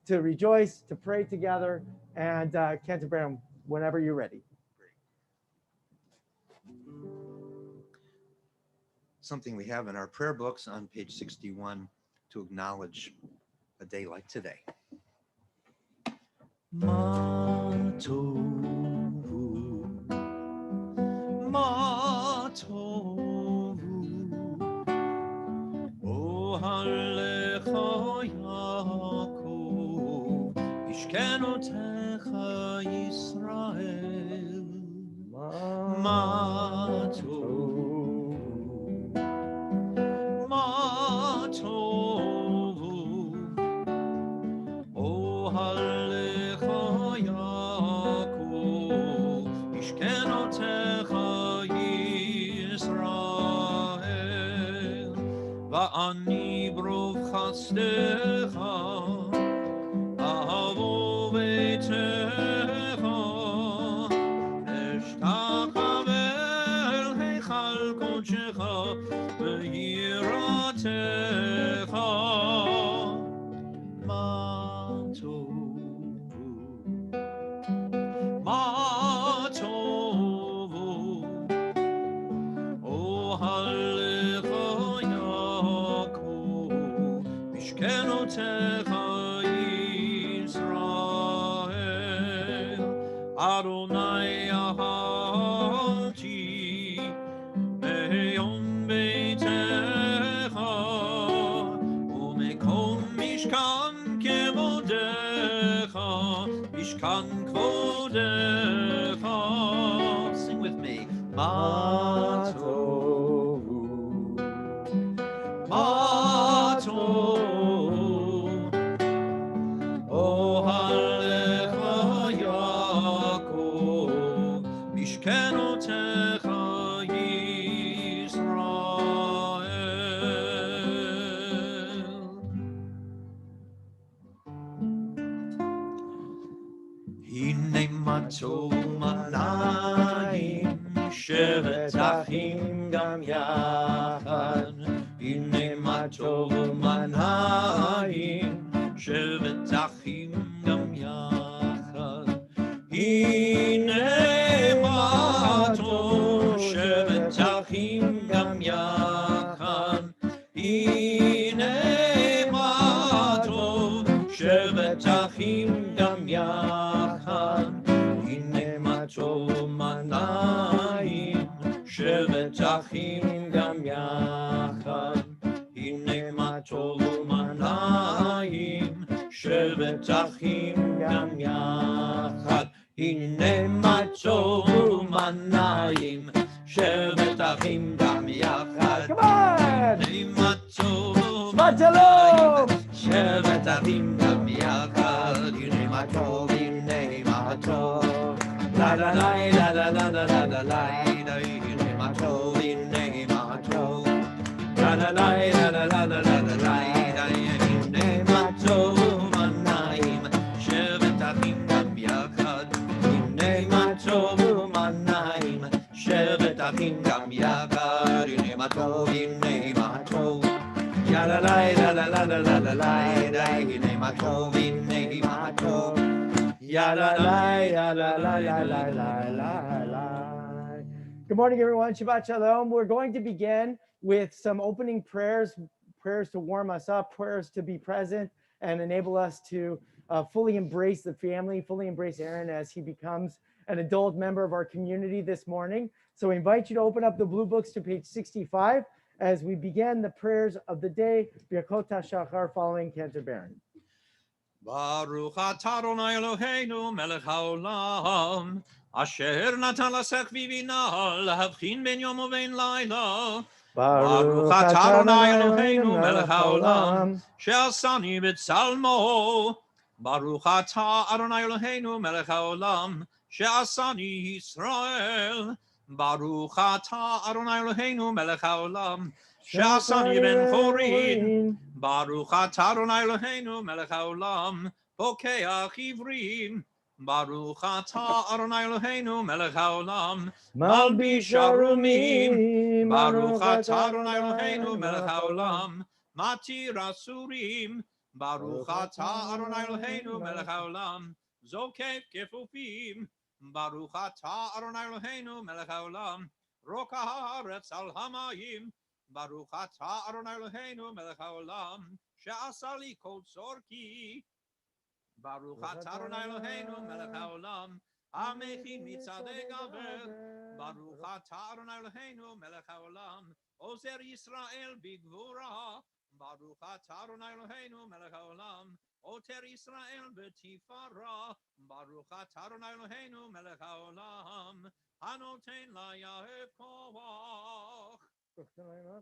to rejoice, to pray together, and Canterbury, whenever you're ready. Something we have in our prayer books on page 61 to acknowledge a day like today. Manzour, Manzour, Ohalecha Yaakov, Ishkenotecha Yisrael, Manzour. Ani brov chastecha, ahavo beitecha, eshtachavel heichal kodshecha, ve'yiratecha, ma tovu, oh halecha. Kenotecha Yisrael, Adonai ahalti, beyom beitecha, umekom mishkan kevodecha, mishkan kvodecha. Sing with me. Matovu, Matovu. Manayim shevet achim gam yachad. Hine ma tov manayim shevet achim gam yachad. Hine ma tov shevet achim gam yachad. Hine ma tov shevet achim gam yachad. Manayim shevet achim gam yachad. Hine ma tov manayim shevet achim gam yachad. Hine ma tov manayim shevet achim gam yachad. Come on! Hine ma tov Shabbat shalom! shevet achim gam yachad. Hine ma tov, hine ma tov. La la la la la la la la la la. Hine ma tov, hine ma tov. La la la la la la la la la la. Hine ma tov manayim shevet achim gam yachad. Hine ma tov manayim shevet achim gam yachad. Hine ma tov, hine ma tov. Ya la la la la la la la la la. Hine ma tov, hine ma tov. Ya la la la la la la la la la. Good morning, everyone. Shabbat shalom. We're going to begin with some opening prayers to warm us up, prayers to be present and enable us to fully embrace the family, fully embrace Aaron as he becomes an adult member of our community this morning. So we invite you to open up the blue books to page 65 as we begin the prayers of the day, Birkot HaShachar, following Canterbury. Baruch atah Adonai Eloheinu melech haolam, asher natan lasech vivina lahavchin ben yom uvein laila. Baruch atah Adonai Eloheinu melech haolam, she'asani b'tzalmo. Baruch atah Adonai Eloheinu melech haolam, she'asani Yisrael. Baruch atah Adonai Eloheinu melech haolam, she'asani ben chorin. Baruch atah Adonai Eloheinu melech haolam, pokeach ivrim. Baruch atah Adonai Eloheinu melech haolam, malbish arumim. Baruch atah Adonai Eloheinu melech haolam, matir asurim. Baruch atah Adonai Eloheinu melech haolam, zokef kefufim. Baruch atah Adonai Eloheinu melech haolam, roka haaretz al hamayim. Baruch atah Adonai Eloheinu melech haolam, she'asa li kol tzorki. Baruch atah Adonai Eloheinu melech haolam, המכין מצעדי גבר. ברוך אתה אדוני אלוהינו מלך העולם, עוזר ישראל בגבורה. ברוך אתה אדוני אלוהינו מלך העולם, עוטר ישראל בתפארה. ברוך אתה אדוני אלוהינו מלך העולם, הנותן ליהב כוח. ותננו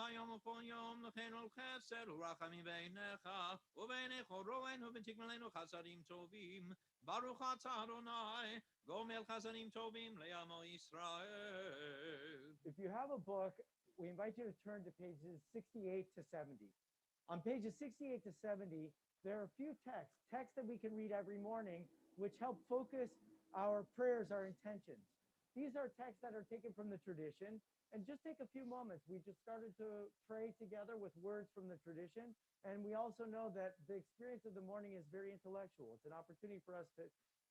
היום וכל יום לכן על חסד ורחמים בעיניך ובעיני כל רואינו ותגמלנו חסדים טובים. ברוך אתה אדוני גומל חסדים טובים לעמו ישראל. If you have a book, we invite you to turn to pages 68 to 70. On pages 68 to 70, there are a few texts that we can read every morning, which help focus our prayers, our intentions. These are texts that are taken from the tradition, and just take a few moments. We just started to pray together with words from the tradition, and we also know that the experience of the morning is very intellectual. It's an opportunity for us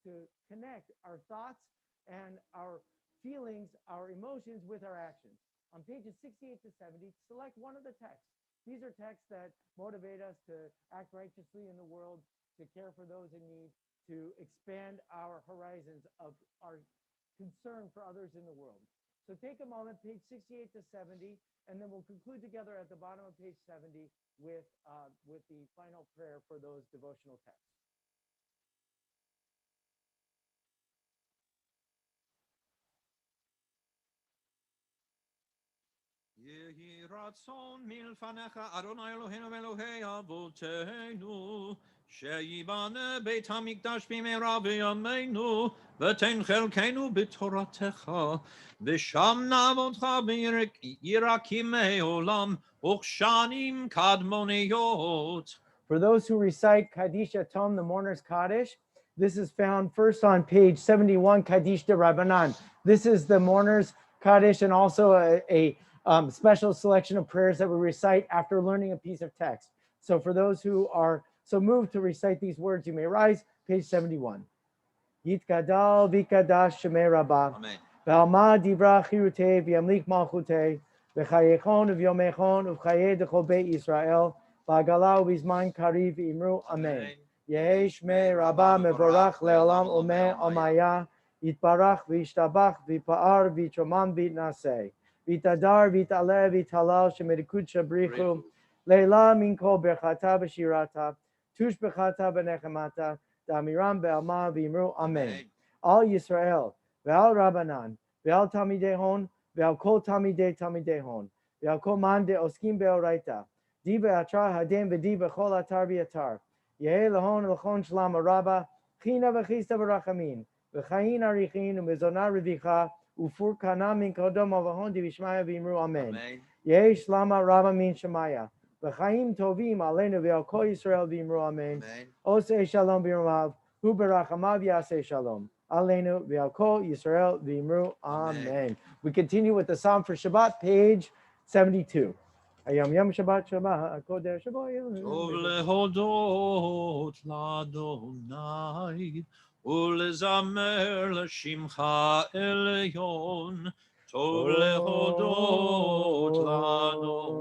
to connect our thoughts and our feelings, our emotions with our actions. On pages 68 to 70, select one of the texts. These are texts that motivate us to act righteously in the world, to care for those in need, to expand our horizons of our concern for others in the world. So take a moment, page 68 to 70, and then we'll conclude together at the bottom of page 70 with the final prayer for those devotional texts. יהי רצון מלפניך אדוני אלוהינו ואלוהי אבותינו שיבנה בית המקדש במהרה בימינו ותן חלקנו בתורתך ושם נעבודך ביראה עולם וכשנים קדמוניות. For those who recite Kaddish Atom, the mourner's Kaddish, this is found first on page 71, Kaddish de Rabbanan. This is the mourner's Kaddish and also a special selection of prayers that we recite after learning a piece of text. So for those who are so moved to recite these words, you may rise, page 71. Yitkadal vikadash shemei rabbah. Amen. V'alma divra chirutei v'yamlik malchutei v'chayechon v'yomechon v'chayei dechol beit Yisrael v'agala v'izman kariv imru. Amen. Yehi shmei rabbah mevorach le'olam umeh omaya yitbarach v'yishtabach v'pa'ar v'yitromam v'yitnaseh. Vitadar, vitale, vitalal, shemerikud shabrichu, leila minko berchata b'shirata, tush bechata b'nechemata, damiram be'alma v'imru. Amen. Al Yisrael, ve'al Rabbanan, ve'al Tamidehon, ve'al kol Tamidei hon, ve'al kol man de oskim be'oraita, di be'atra hadem v'di b'chol atar v'yatar, yehe lahon l'chon shlam araba, china v'chista v'rachamin, v'chayin arichin, u'mezona revicha, Ufur kana min kodom avahon di vishmaya v'imru. Amen. Yesh lama rava min shemaya. V'chaim tovim alenu v'al kol Yisrael v'imru. Amen. Osei shalom b'irmav. Hu berachamav yaseh shalom. Alenu v'al kol Yisrael v'imru. Amen. We continue with the Psalm for Shabbat, page 72. Hayom yom Shabbat Shabbat Kodesh Shabbat. Tov lehodot l'Adonai ולזמר לשמך עליון, טוב להודות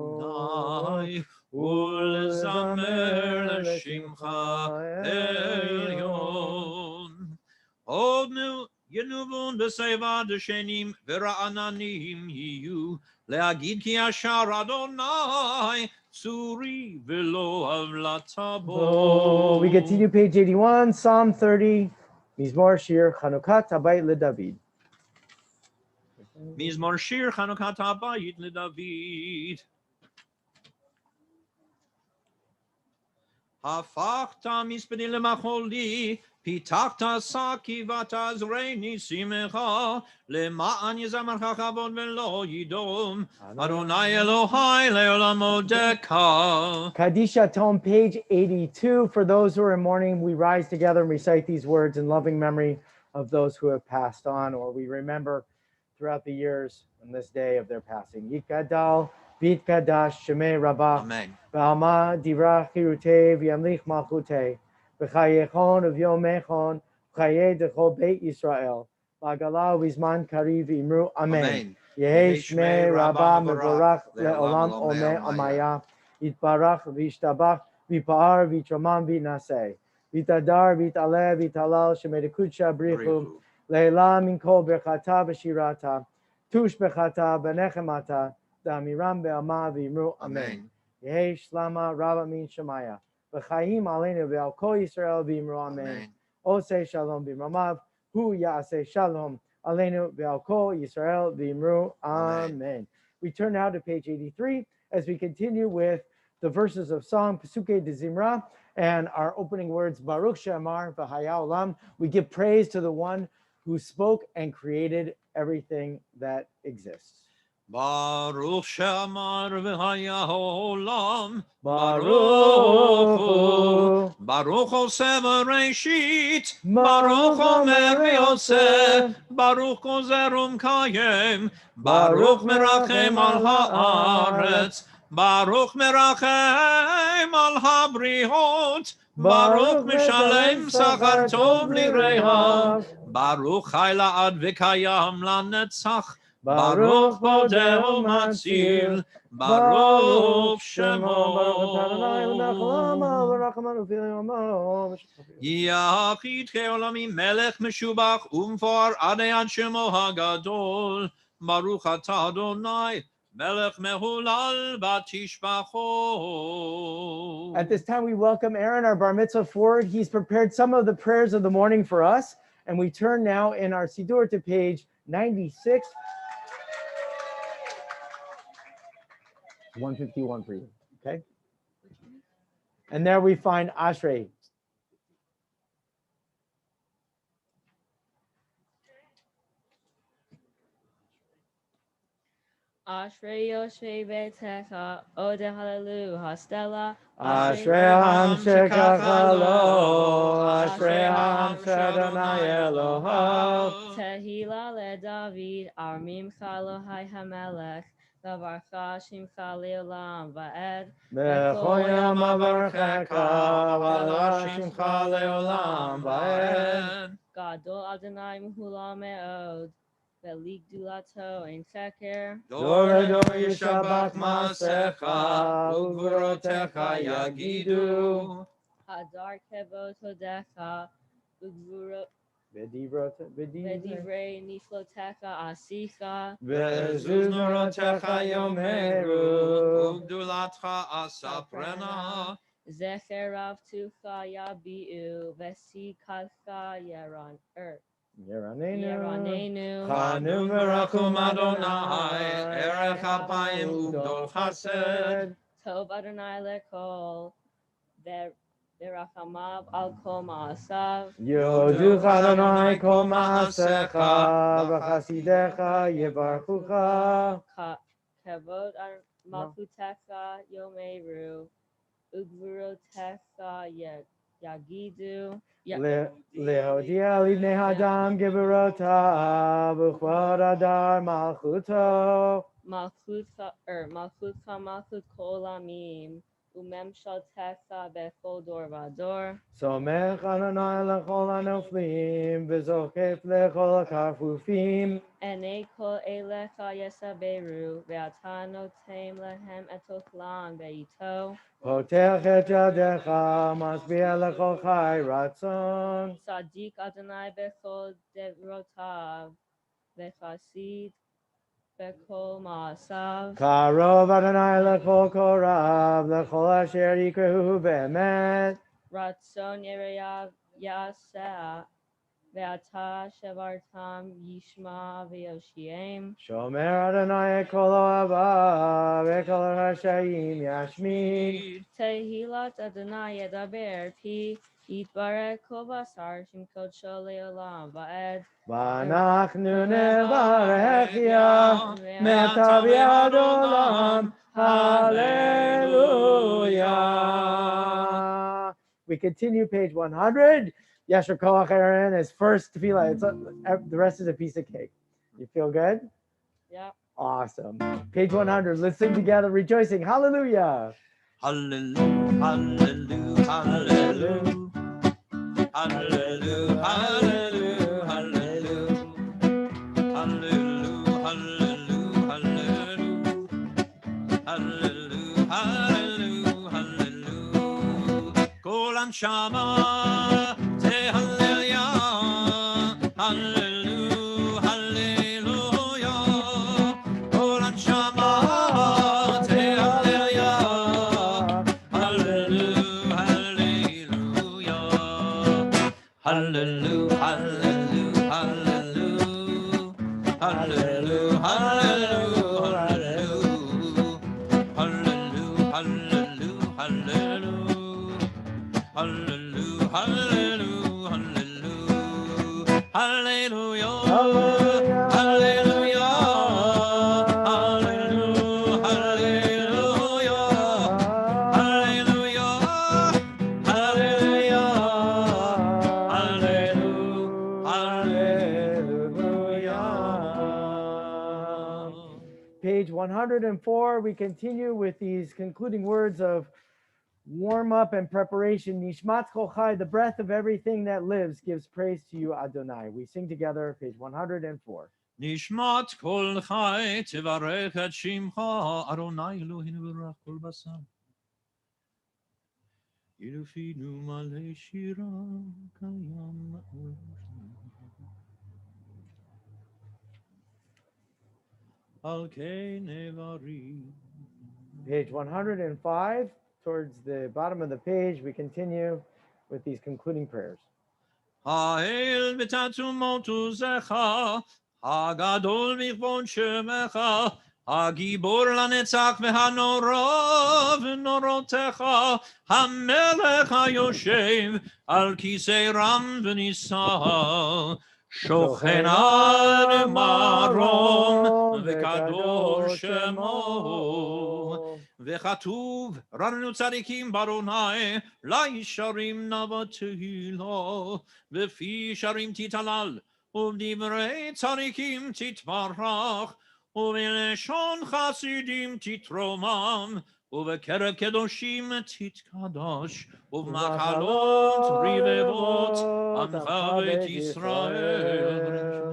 לאדוני, ולזמר לשמך עליון. עוד ינובון בשיבה דשנים ורעננים יהיו, להגיד כי ישר אדוני צורי ולא עוולתה בו. We continue page 81, Psalm 30. Mizmor Shir Chanukat Habayit LeDavid. מזמור שיר חנוכת הבית לדוד. הפכת מספדי למחולי, פיתחת שקי ותעזרני שמחה, למען יזמרך כבוד ולא ידום, אדוני אלוהי לעולם עודך. Kaddish Atom, page 82. For those who are in mourning, we rise together and recite these words in loving memory of those who have passed on, or we remember throughout the years on this day of their passing. Yikadal Bit Kadash Shemei Rabbah. Amen. Ba'alma Dira Chirute V'yamlich Malchute. B'chayechon V'yomechon. B'chaye Dechol Beit Yisrael. Ba'gala V'zman Kariv Imru. Amen. Amen. Yehi Shmei Rabbah Mevorach Le'olam Omeh Omaya. Omaya. Yitbarach V'yishtabach V'pa'ar V'yitramam V'naseh. V'tadar V'yit'aleh V'yit'alal Shemei Dekudsha Brichu. Leila Min Kol Berchata V'shirata. Tush Bechata B'nechemata. Damiram Be'alma V'imru. Amen. Yehi Shlama Rabba Min Shemaya. V'chaim Aleinu V'al Kol Yisrael V'imru. Amen. Oseh Shalom B'mamav. Hu Ya'aseh Shalom. Aleinu V'al Kol Yisrael V'imru. Amen. We turn now to page 83 as we continue with the verses of song Pesuke de Zimra and our opening words Baruch She'amar V'haya Olam. We give praise to the one who spoke and created everything that exists. Baruch She'amar v'haya olam. Baruch Hu. Baruch Oseh Bereshit. Baruch Baruch Omer Omer v'yoseh. V'yoseh. Baruch Gozer Umkayem. Baruch Baruch Merachem al haaretz. Baruch Merachem al habrihot. Baruch Mishalem Sachar Tov Lireha. Baruch Chayla Ad V'Kayam Lanetzach. Baruch Bodeh Matzil. Baruch Shemo. Yachid Keolami Melech Meshubach Umfar Adayad Shemo Hagadol. Baruch Atah Adonai Melech Mehulal Batishbacho. At this time, we welcome Aaron, our bar mitzvah, forward. He's prepared some of the prayers of the morning for us. And we turn now in our Siddur to page 96. 151 for you, okay? And there we find Ashrei. Ashrei Yoshei Betecha, Ode Hallelu Hastela. Ashrei Ham Shekach Lo, Ashrei Ham Shadonai Elohav. Tehila le David, Armim Chalohai Hamelech, Vavarcha Shimcha Leolam Vaed. Bechol Yom Avarchecha, V'ala Shimcha Leolam Va'ed. Gadol Adonai Mehula Me'od, Velik Dulato Ein Cheker. Dor Dor Yishabach Masecha, Ugvurotecha Yagidu. Hadar Kevot Hodecha, Ugvurot. Vedivrei Niflotecha Asicha. Vezuz Norotecha Yomeru. Ugdulatcha Asaprena. Zecher Rav Tucha Yabiu. Vesikatcha Yeran Yeranenu. Chanu V'rachum Adonai, Erech Apayim Ugdol Chesed. Tov Adonai Lekol. Verachamav Al Kol Ma'asav. Yodu Adonai Kol Ma'asecha, V'chasidecha Yevarchucha. Kavod Malchutecha Yomeru. Ugvurotecha Yagidu. Lehodia Livnei Hadam Geburotav, V'chvod Adar Malchuto. Malchut Kol Amim. Umem Shaltecha Bechol Dor Vador. Somech Adonai Lechol Hanoflim, V'zochef Lechol HaKarfufim. Enei Kol Elecha Yesaberu. Ve'ata notem lehem etochlan be'ito. Potech et yadecha, Masbia Lechol Chai Ratzon. Sadiq Adonai Bechol Devrotav. Vechasid Bechol Ma'asav. Karov Adonai Lechol Korav, Lechol Asher Yikrehu Be'emet. Ratzon Yereyav Yaseh. Ve'ata Shevartam Yishma Ve'yoshiem. Shomer Adonai et Kol Oavav, et Kol Rashayim Yashmin. Tehilat Adonai Yedaber Pi. Yitbarek Kol Basar Shimkot Leolam Va'ed. V'anachnu nevarech ya, me'ata v'yad olam. Hallelujah. We continue page 100. Yasher Koach Aaron is first tefillah. The rest is a piece of cake. You feel good? Yeah. Awesome. Page 100. Let's sing together, rejoicing. Hallelujah. Hallelujah, hallelujah, hallelujah. Hallelujah, hallelujah, hallelujah. Hallelujah, hallelujah, hallelujah. Hallelujah, hallelujah, hallelujah. Kol anshama te hallelujah. Hallelujah, hallelujah. Kol anshama te hallelujah. Hallelujah, hallelujah. Hallelujah, hallelujah, hallelujah. Hallelujah, hallelujah, hallelujah. Hallelujah, hallelujah, hallelujah. Hallelujah, hallelujah, hallelujah. Hallelujah, hallelujah. Hallelujah, hallelujah, hallelujah. Hallelujah, hallelujah. Page 104, we continue with these concluding words of warm up and preparation. Nishmat kol chai, the breath of everything that lives, gives praise to you, Adonai. We sing together, page 104. נשמת כל חי תברך את שמך, אדוני אלוהינו ברך כל בשר. ילפינו מלא שירה קיים. על כן נברי. Page 105, towards the bottom of the page, we continue with these concluding prayers. האל בתעצומות עוזך, הגדול מכבוד שמך, הגיבור לנצח והנורא ונורותיך, המלך היושב על כיסא רם ונישא, שוכן עד מרום וקדוש שמו. וכתוב, רננו צדיקים באדוני, לישרים נאווה תהילה, בפי שרים תתהלל, ובדברי צדיקים תתברך, ובלשון חסידים תתרומם, ובקרב קדושים תתקדש, ובמחלות רבבות עמך בית ישראל.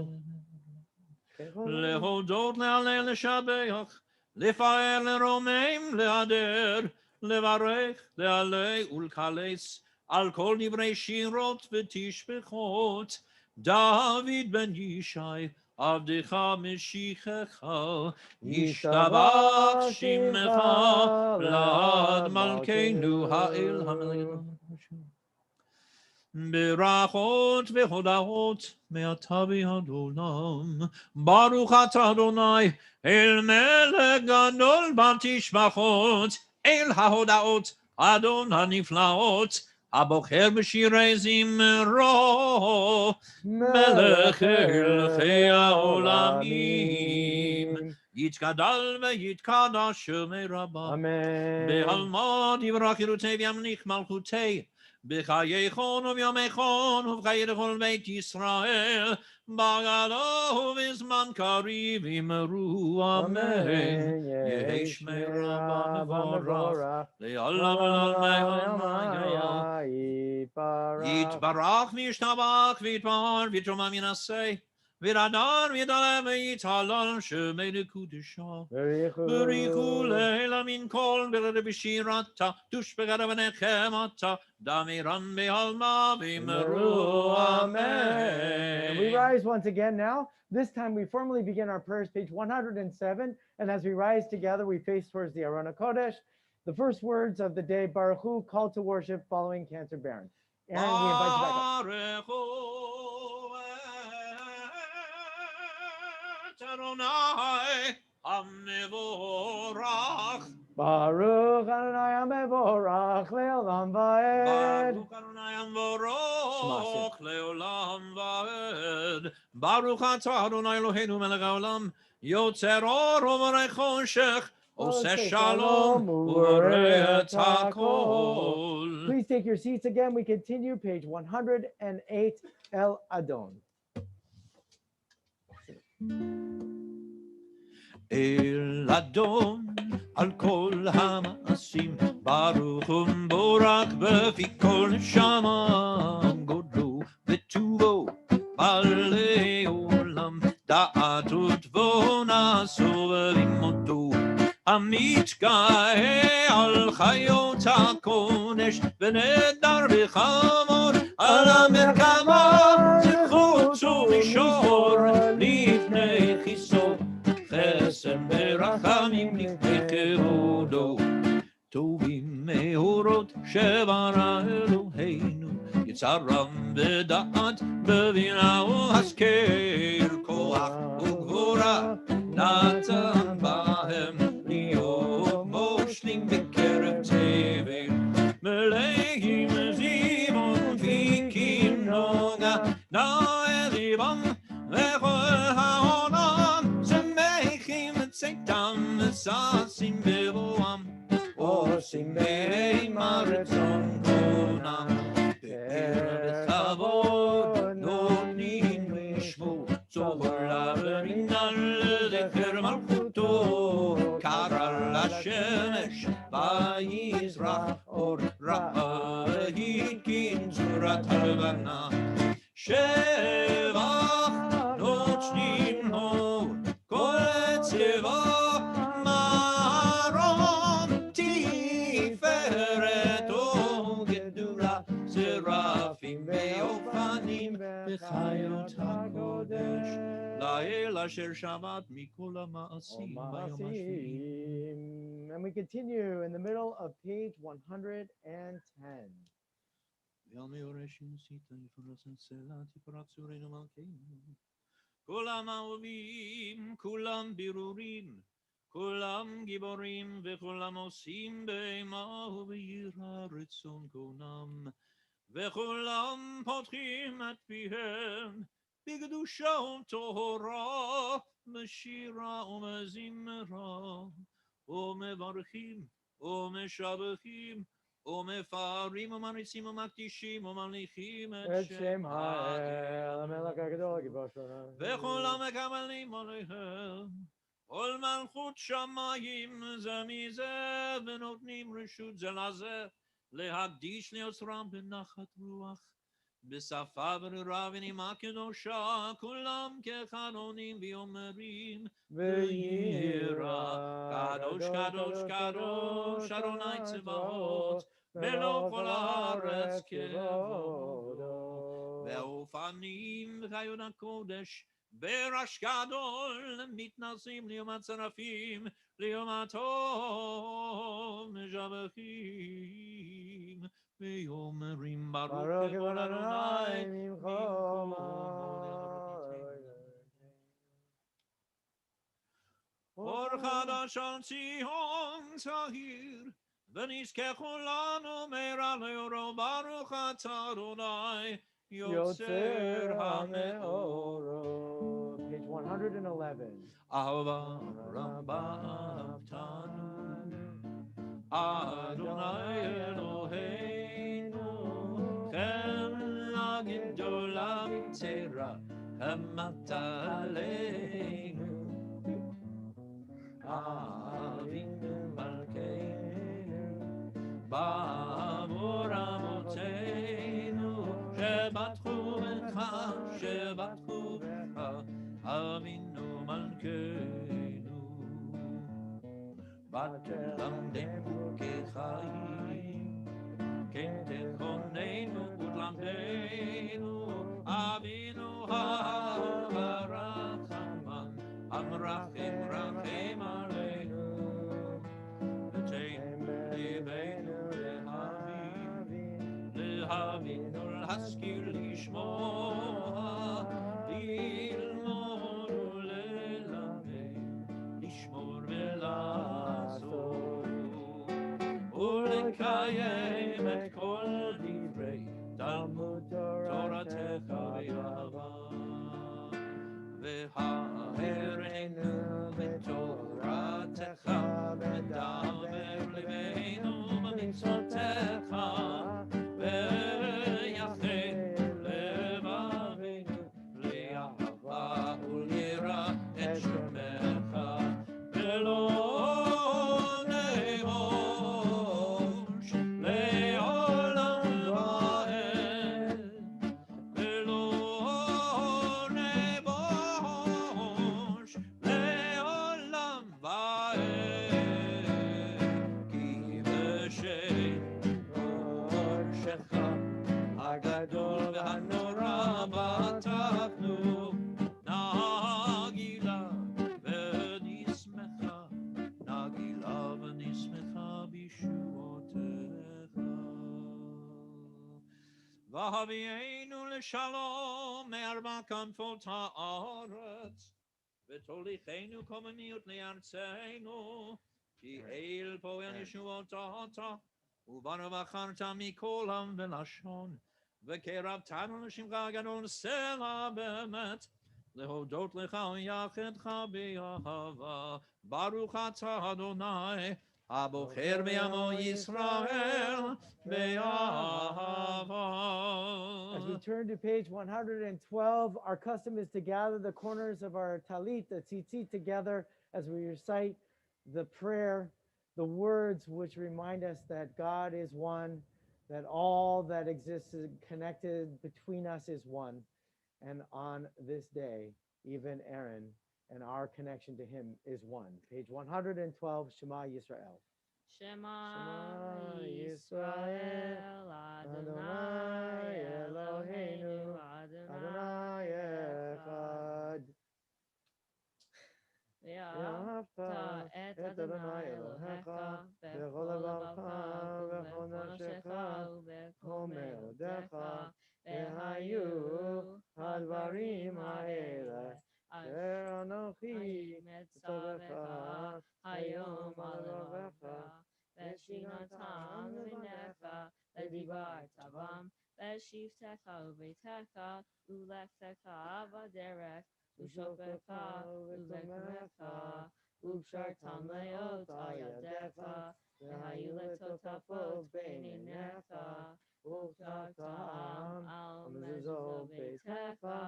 להודות, להלל, לשבח, לפאר, לרומם, להדר, לברך, להלל ולקלס על כל דברי שירות ותשבחות. דוד בן ישי, עבדך משיחך, ישתבח שמך לעד מלכנו האל המלך. ברכות והודאות מעתה ועד עולם. ברוך אתה אדוני, אל מלך גדול בתשבחות, אל ההודאות אדון הנפלאות, הבוחר בשירי זמרו, מלך מלכי העולמים. יתגדל ויתקדש שמי רבה, בעלמא דברה חירותי וימליך מלכותי, בחייכון וביומכון ובחיי לכל בית ישראל, בגדול ובזמן קריב אמרו אמן. יהי שמי רבה מבורך לעולם ולעולמי. יתברך וישתבח ויתפאר ויתרומם וינסה, וירדן ויתעלה ויתהלל שמי לקודשו. בריחו לילה מן כל ברד בשירתה, תושבגת ונחמתה, דמירן בעלמא ואמרו amen. We rise once again now. This time we formally begin our prayers, page 107. And as we rise together, we face towards the Aron HaKodesh. The first words of the day, Baruch Hu, call to worship following Cancer Baron. Aaron, we invite you back up. Adonai HaMevorach. Baruch Adonai HaMevorach le'olam va'ed. Baruch Adonai HaMevorach le'olam va'ed. Baruch atah Adonai Eloheinu melech haolam, yotzer or u'borei choshech, oseh shalom u'borei et hakol. Please take your seats again. We continue, page 108, El Adon. אל אדון על כל המעשים, ברוך ומבורך בפי כל נשמה, גודלו וטובו מלא עולם, דעת ותבונה סובבים אותו, המתגאה על חיות הקודש, ונדר בכבוד על המרכבה, זכות ומישור לפני חיסור, חסד ורחמים לפני כבודו. טובים מאורות שברא אלוהינו, יצרם בדעת בבינה ובהשכל, כוח וגבורה נתן בהם להיות מושלים בקרב תבל, מלאים זימון פיקים נוגה, נאה ליבם וכל העולם, שמחים צאתם וששים ברועם, עושים בהמה רצון קונם, בערב בכבוד נותנים לשמו, צוהר ורינה לזכר מלכותו, קרא לשמש ויזרח אור, התקין צורת הלבנה, שבע נותנים לו כל צבא מרום, תפארת וגדולה, שרפים ואופנים וחיות הקודש, לאל אשר שבת מכל המעשים ביום השביעי. And we continue in the middle of page 110. כולם אהובים, כולם בירורים, כולם גיבורים, וכולם עושים באימה וביראה רצון קונם, וכולם פותחים את פיהם בקדושה וטהרה, בשירה ומזמרה, ומברכים ומשבחים ומפארים ומריצים ומקדישים וממליכים את שם האל, המלך הגדול גיבור שלנו, וכולם מקבלים עליהם כל מלכות שמיים זה מזה, ונותנים רשות זה לזה להקדיש ליוצרם בנחת רוח, בשפה ברורה ונימה קדושה, כולם כאחד עונים ואומרים וירא קדוש קדוש קדוש אדוני צבאות, מלוא כל הארץ כבודו, והאופנים וחיות הקודש ברש גדול מתנשאים ליום הצרפים, ליום הטוב משבחים ואומרים ברוך כבוד אדוני ממקומו. אור חדש על ציון צעיר, ונזכה כולנו מהרה לאורו, ברוך אתה אדוני יוצר המאורות. Page 111. אהבה רבה אהבתנו, אדוני אלוהינו, חמלה גדולה וצרה חמת עלינו, אבינו מלכנו בעבור אבותינו, שבטחו בך שבטחו בך אבינו מלכנו, בתלמדנו כחיים, כן תכוננו ותלמדנו, אבינו הרחמן המרחם רחם עלינו, ותן ליבנו להבין ולהשכיל לשמוע, ללמוד וללמד, לשמור ולעשות, ולקיים את כל דברי תלמוד תורתך באהבה, והערנו בתורתך, ודבר לבנו במצוותיך, ויחד לבבינו לאהבה וליראה את שמך, והביאנו לשלום מארבע כנפות הארץ, ותוליכנו קוממיות לארצנו, כי אל פועל ישועות אתה, ובנו בחרת מכל עם ולשון, וקרבתנו לשמך הגדול סלע באמת, להודות לך ויחדך באהבה. ברוך אתה אדוני, הבוחר בעמו ישראל באהבה. As we turn to page 112, our custom is to gather the corners of our talit, the tzitzit, together as we recite the prayer, the words which remind us that God is one, that all that exists is connected between us is one. And on this day, even Aaron and our connection to him is one. Page 112, Shema Yisrael. Shema Yisrael, Adonai Eloheinu, Adonai Echad. Ve'ahavta et Adonai Elohecha bechol levacha u'bechol nafshecha u'bechol me'odecha, ve'hayu hadvarim ha'eleh asher anochi metzavecha hayom alevacha, ve'shinatam levinecha ve'dibarta bam, ve'shivtecha u'beitecha u'lechtecha b'derech, Ushofecha uvekemecha, upshartam leot ayadecha, vehayu letotafot beinenecha, upshartam al mezuzot beitecha,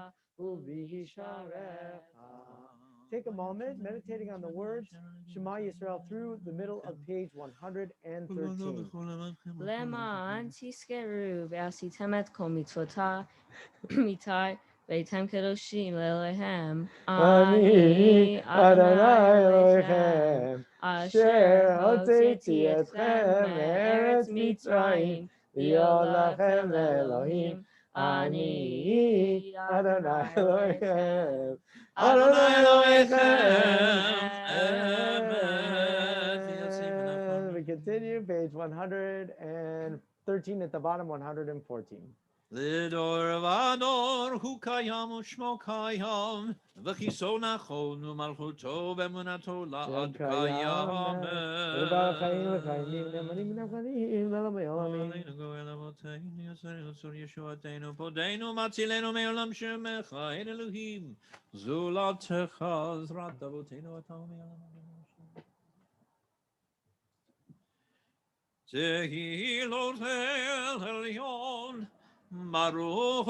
uvisharecha. Take a moment meditating on the words Shema Yisrael through the middle of page 113. Leman tiskeru ve'asitem et kol mitzvotah mitai ve'etem kedoshim le'Elohem. Ani Adonai Elohechem, asher hotzeiti etchem me'eretz Mitzrayim, להיות לכם לאלוהים. אני Adonai Elohechem. Adonai Elohechem. We continue, page 113 at the bottom, 114. לדור ודור הוא קיים ושמו קיים, וכיסו נכון ומלכותו ואמונתו לעד קיימת. ולבעל חיים וחיים נאמנים ונאמנים לעולמי עולמים. עלינו גואל אבותינו, יצרנו צור ישועתנו, פודנו מצילנו מעולם שמך, אין אלוהים זולתך, עזרת אבותינו אתה מעולם. תהילות אל עליון, ברוך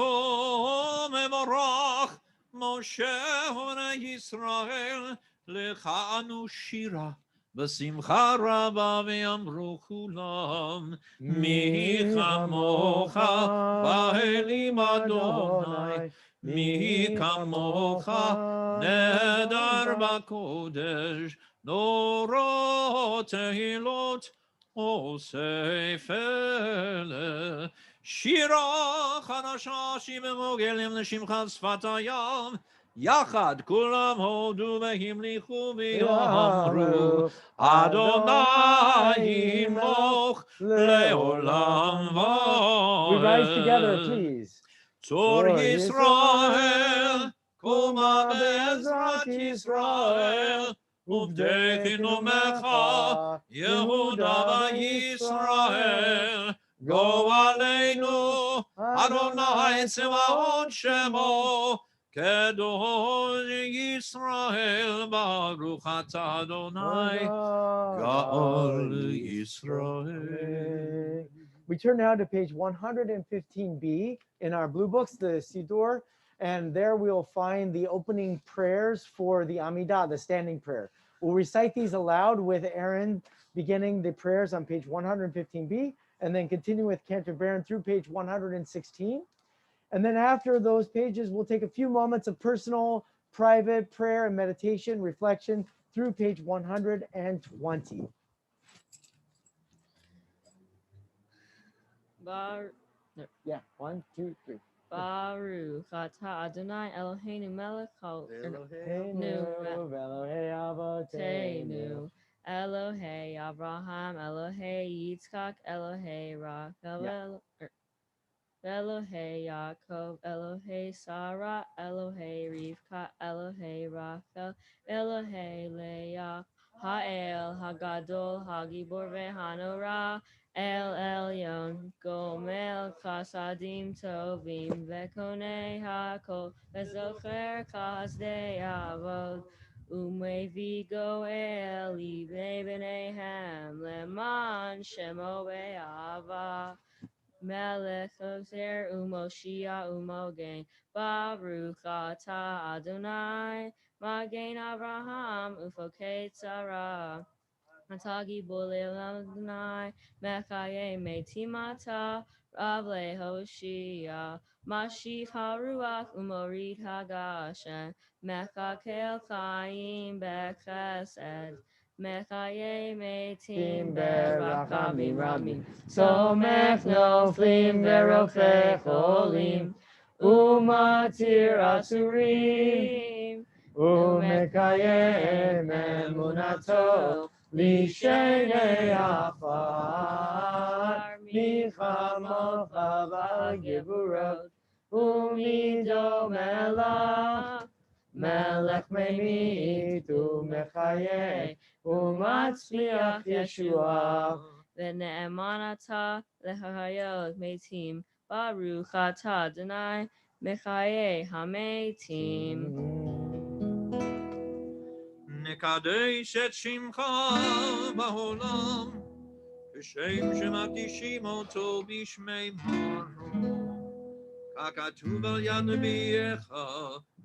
מבורך, משה בני ישראל, לך אנו שירה, בשמחה רבה ויאמרו כולם, מי כמוך באלים אדוני, מי כמוך נדר בקודש, נורות תהילות אוסף אלה. שירה חדשה שממוגלים לשמך שפת הים, יחד כולם הודו והמליכו ויאמרו, אדוני ימלוך לעולם ועד. We rise together, please. צור ישראל, קומה בעזרת ישראל, עובדי חינומך, יהודה וישראל. גואלנו, אדוני צבאות שמו, קדוש ישראל, ברוך אתה אדוני, גאל ישראל. We turn now to page 115b in our blue books, the Siddur, and there we'll find the opening prayers for the Amidah, the standing prayer. We'll recite these aloud with Aaron beginning the prayers on page 115b, and then continue with Cantor Baron through page 116. And then after those pages, we'll take a few moments of personal, private prayer and meditation, reflection through page 120. Yeah, 1, 2, 3. Baruch atah Adonai Eloheinu melech Eloheinu, Elohei Avotenu, Elohei Abraham, Elohei Yitzchak, Elohei Rachel, Elohei Yaakov, Elohei Sarah, Elohei Rivka, Elohei Rachel, Elohei Leah, Ha'el, Hagadol, Hagibor veHanora, El Elyon, Gomel, Chasadim Tovim, Vekonei Hakol, Vezocher Kasdei Avod, Umevi Goel, Ibnei B'neihem, Leman Shemo Be'ava. Melech Ozer Umoshia Umogain Baruch Atah Adonai Magain Abraham Ufokei Tzara Atagi Bolei Adonai Mechaye Metimata Rav Lehoshia Mashif Haruach Umorid Hagashen Mechakel Chaim Bechesed Mechaye Metim Berachamim Ramim Somech Noflim Verochech Olim Umatir Asurim Umekayem Emunato Lishenei Afar Michamocha V'Gevurot Umido Melach Melech Memit Umechaye Umatzliach Yeshua V'ne'emanata Lechayot Metim Baruch Atah Adonai Mechaye Hametim. נקדש את שמך בעולם, כשם שמקדישים אותו בשמי מרום. ככתוב על יד נביאך,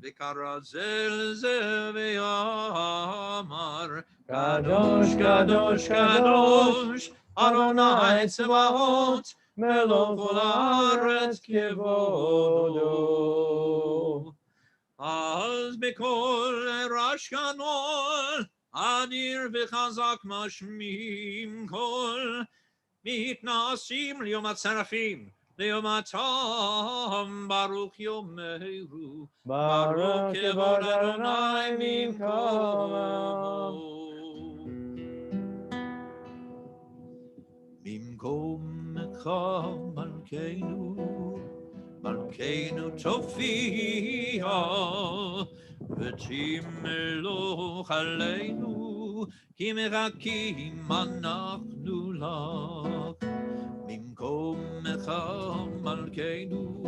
וקרא זה לזה ואמר, קדוש, קדוש, קדוש, אדוני צבאות, מלוא כל הארץ כבודו. אז בכל רעש גדול, אדיר וחזק משמיעים קול, מתנשאים ליום הצרפים, ליום התם, ברוך יאמרו, ברוך כבוד אדוני ממקומו. ממקומך מלכנו, מלכנו תופיע, ותמלוך עלינו, כי מחכים אנחנו לך. ממקומך מלכנו,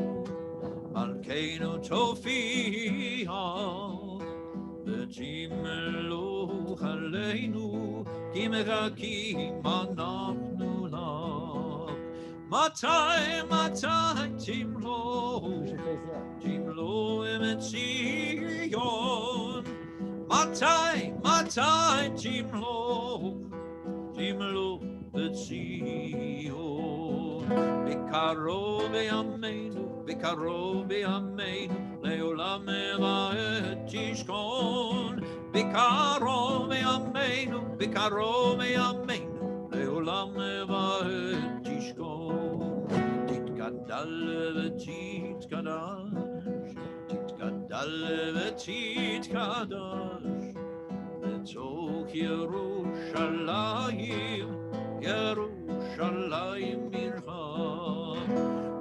מלכנו תופיע, ותמלוך עלינו, כי מחכים אנחנו לך. מתי, מתי תמלוך, תמלוך את ציון. מתי, מתי תמלוך, תמלוך את ציון. בקרוב בימינו, בקרוב בימינו, לעולם ועד תשכון. בקרוב בימינו, בקרוב בימינו, לעולם ועד תשכון. תתגדל ותתקדש, תתגדל ותתקדש, בתוך ירושלים, ירושלים עירך.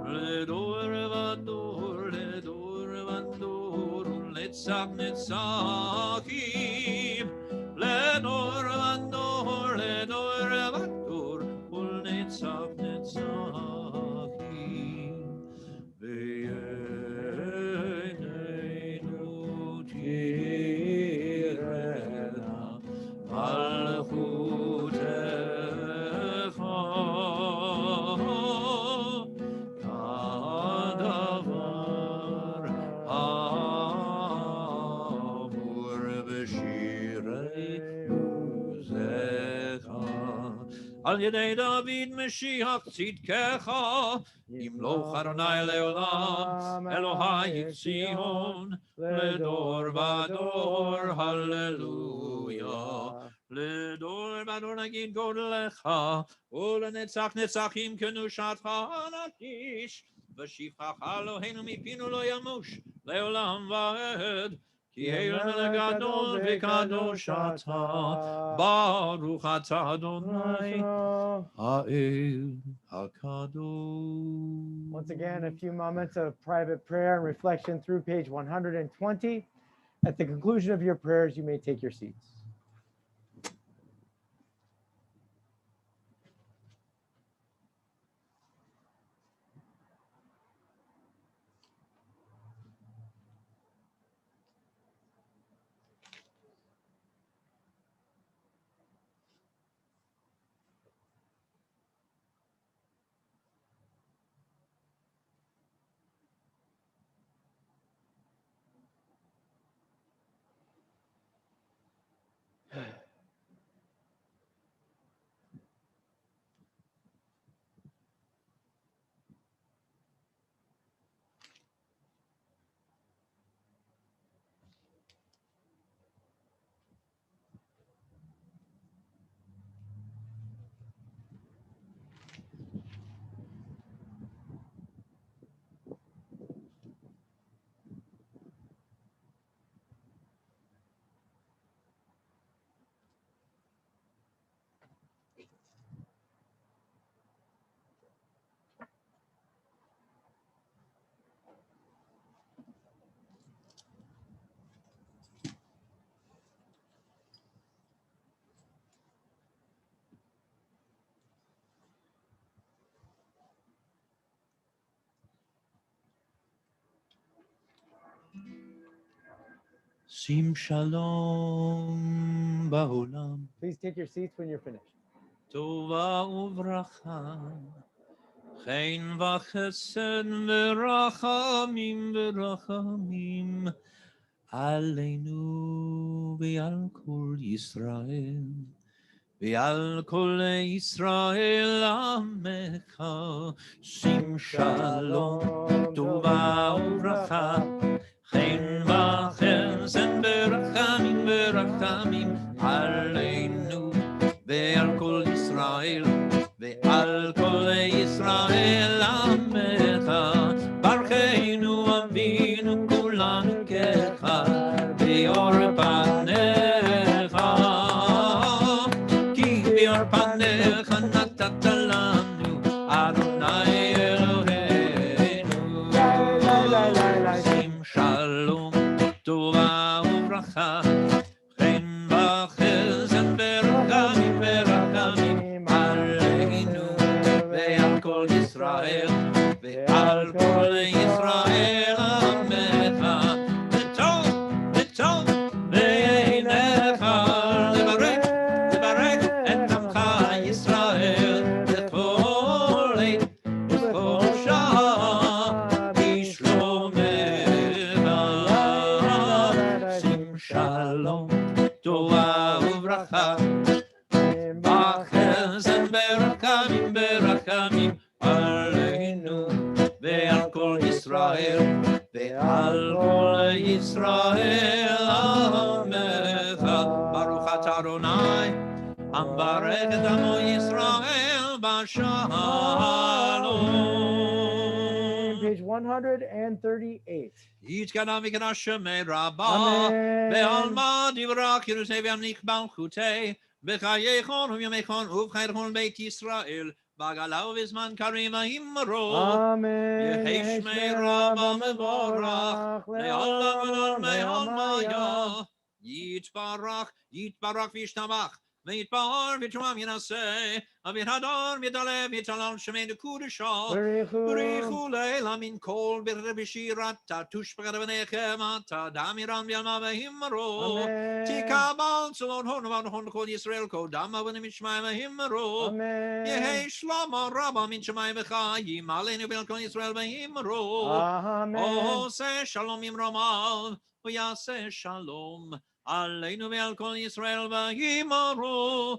לדור ודור, לדור ודור, ולנצח נצחים. לדור ודור, לדור ודור, ולנצח נצחים. בעינינו תראנה מלכותך, כדבר האמור בשירי עוזך. על ידי דוד משיח צדקך, ימלוך אדוני לעולם, אלוהי ציון, לדור ודור, הללויה. לדור ודור נגיד גודלך, ולנצח נצחים קדושתך נקיש. ושבחך אלוהינו מפינו לא ימוש, לעולם ועד. כי המלך גדול וקדוש אתה, ברוך אתה אדוני, האל הקדוש. Once again, a few moments of private prayer and reflection through page 120. At the conclusion of your prayers, you may take your seats. שים שלום בעולם, Please take your seats when you're finished. טובה וברכה, חן וחסד ורחמים ורחמים, עלינו ועל כל ישראל, ועל כל ישראל עמך. שים שלום, טובה וברכה, חן וחסד ורחמים ורחמים, עלינו ועל כל ישראל, ועל כל ישראל עמך. ברכנו אבינו כולנו כאחד, באור פניך, כי באור פניך נתת לנו, אדוני אלוהינו. שים שלום, טובה וברכה, חן וחסד ורחמים ורחמים, עלינו ועל כל ישראל, ועל כל ישראל עמך. וטוב בעיניך לברך את עמך ישראל, בכל עת ובכל שעה בשלומך. שים שלום, טובה וברכה, בחסד ברחמים ברחמים, עלינו ועל כל ישראל, ועל כל ישראל עמך. ברוך אתה אדוני, המברך את עמו ישראל בשלום. Page 138. יתקדם וקדש שמי רבה, אמן. בעלמא דברך ירוסי וימליך מלכותי, בחייכון ובימיכון ובחייכון בית ישראל, בגלה ובזמן קריב האמרו. Amen. יהי שמי רבה מבורך, לעולם ולעולמי עלמיה. יתברך וישתבח, ויתפאר ותרומם ינשא, ויתהדר ויתעלה ויתהלל שמנו קודשו. בריחו לילה מן כל ברר בשירתה, תושבחת בניכם אתה, דמירן ועלמה והימרו. תקבל צלון הון ובהון כל ישראל, קודם אבנים משמיים והימרו. יהי שלמה רבה מן שמיים וחיים, עלינו ועל כל ישראל והימרו. עושה שלום ממרומיו, ויעשה שלום עלינו ועל כל ישראל והימרו.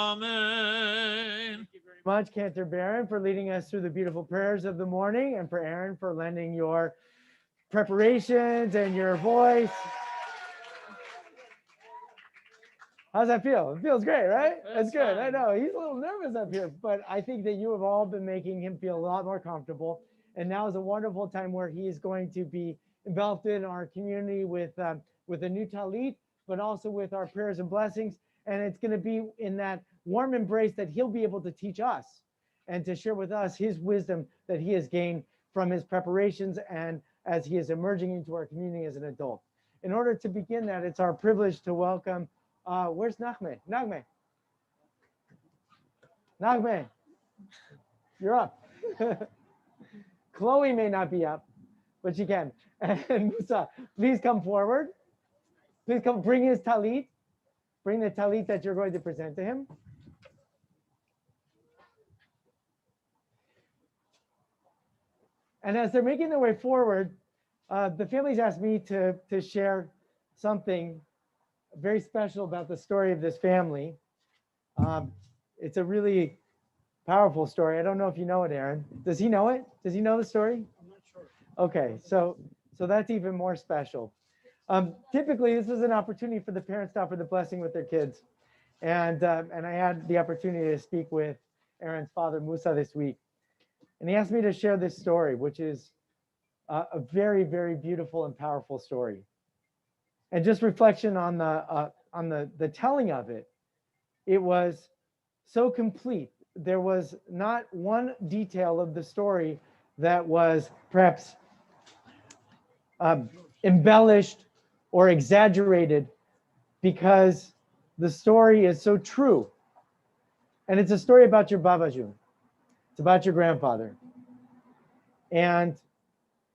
Amen. Much, Cantor Baron, for leading us through the beautiful prayers of the morning, and for Aaron for lending your preparations and your voice. How's that feel? It feels great, right? That's good. I know he's a little nervous up here, but I think that you have all been making him feel a lot more comfortable. And now is a wonderful time where he is going to be enveloped in our community with a new talit, but also with our prayers and blessings. And it's going to be in that warm embrace that he'll be able to teach us and to share with us his wisdom that he has gained from his preparations and as he is emerging into our community as an adult. In order to begin that, it's our privilege to welcome, where's Nachme? Nachme, you're up. Chloe may not be up, but she can. And Musa, please come forward. Please come bring his talit. Bring the talit that you're going to present to him. And as they're making their way forward, the family's asked me to share something very special about the story of this family. It's a really powerful story. I don't know if you know it, Aaron. Does he know it? Does he know the story? I'm not sure. Okay, so that's even more special. Typically, this is an opportunity for the parents to offer the blessing with their kids. And I had the opportunity to speak with Aaron's father, Musa, this week. And he asked me to share this story, which is a very, very beautiful and powerful story. And just reflection on the telling of it, it was so complete. There was not one detail of the story that was perhaps embellished or exaggerated, because the story is so true. And it's a story about your Babajun. It's about your grandfather. And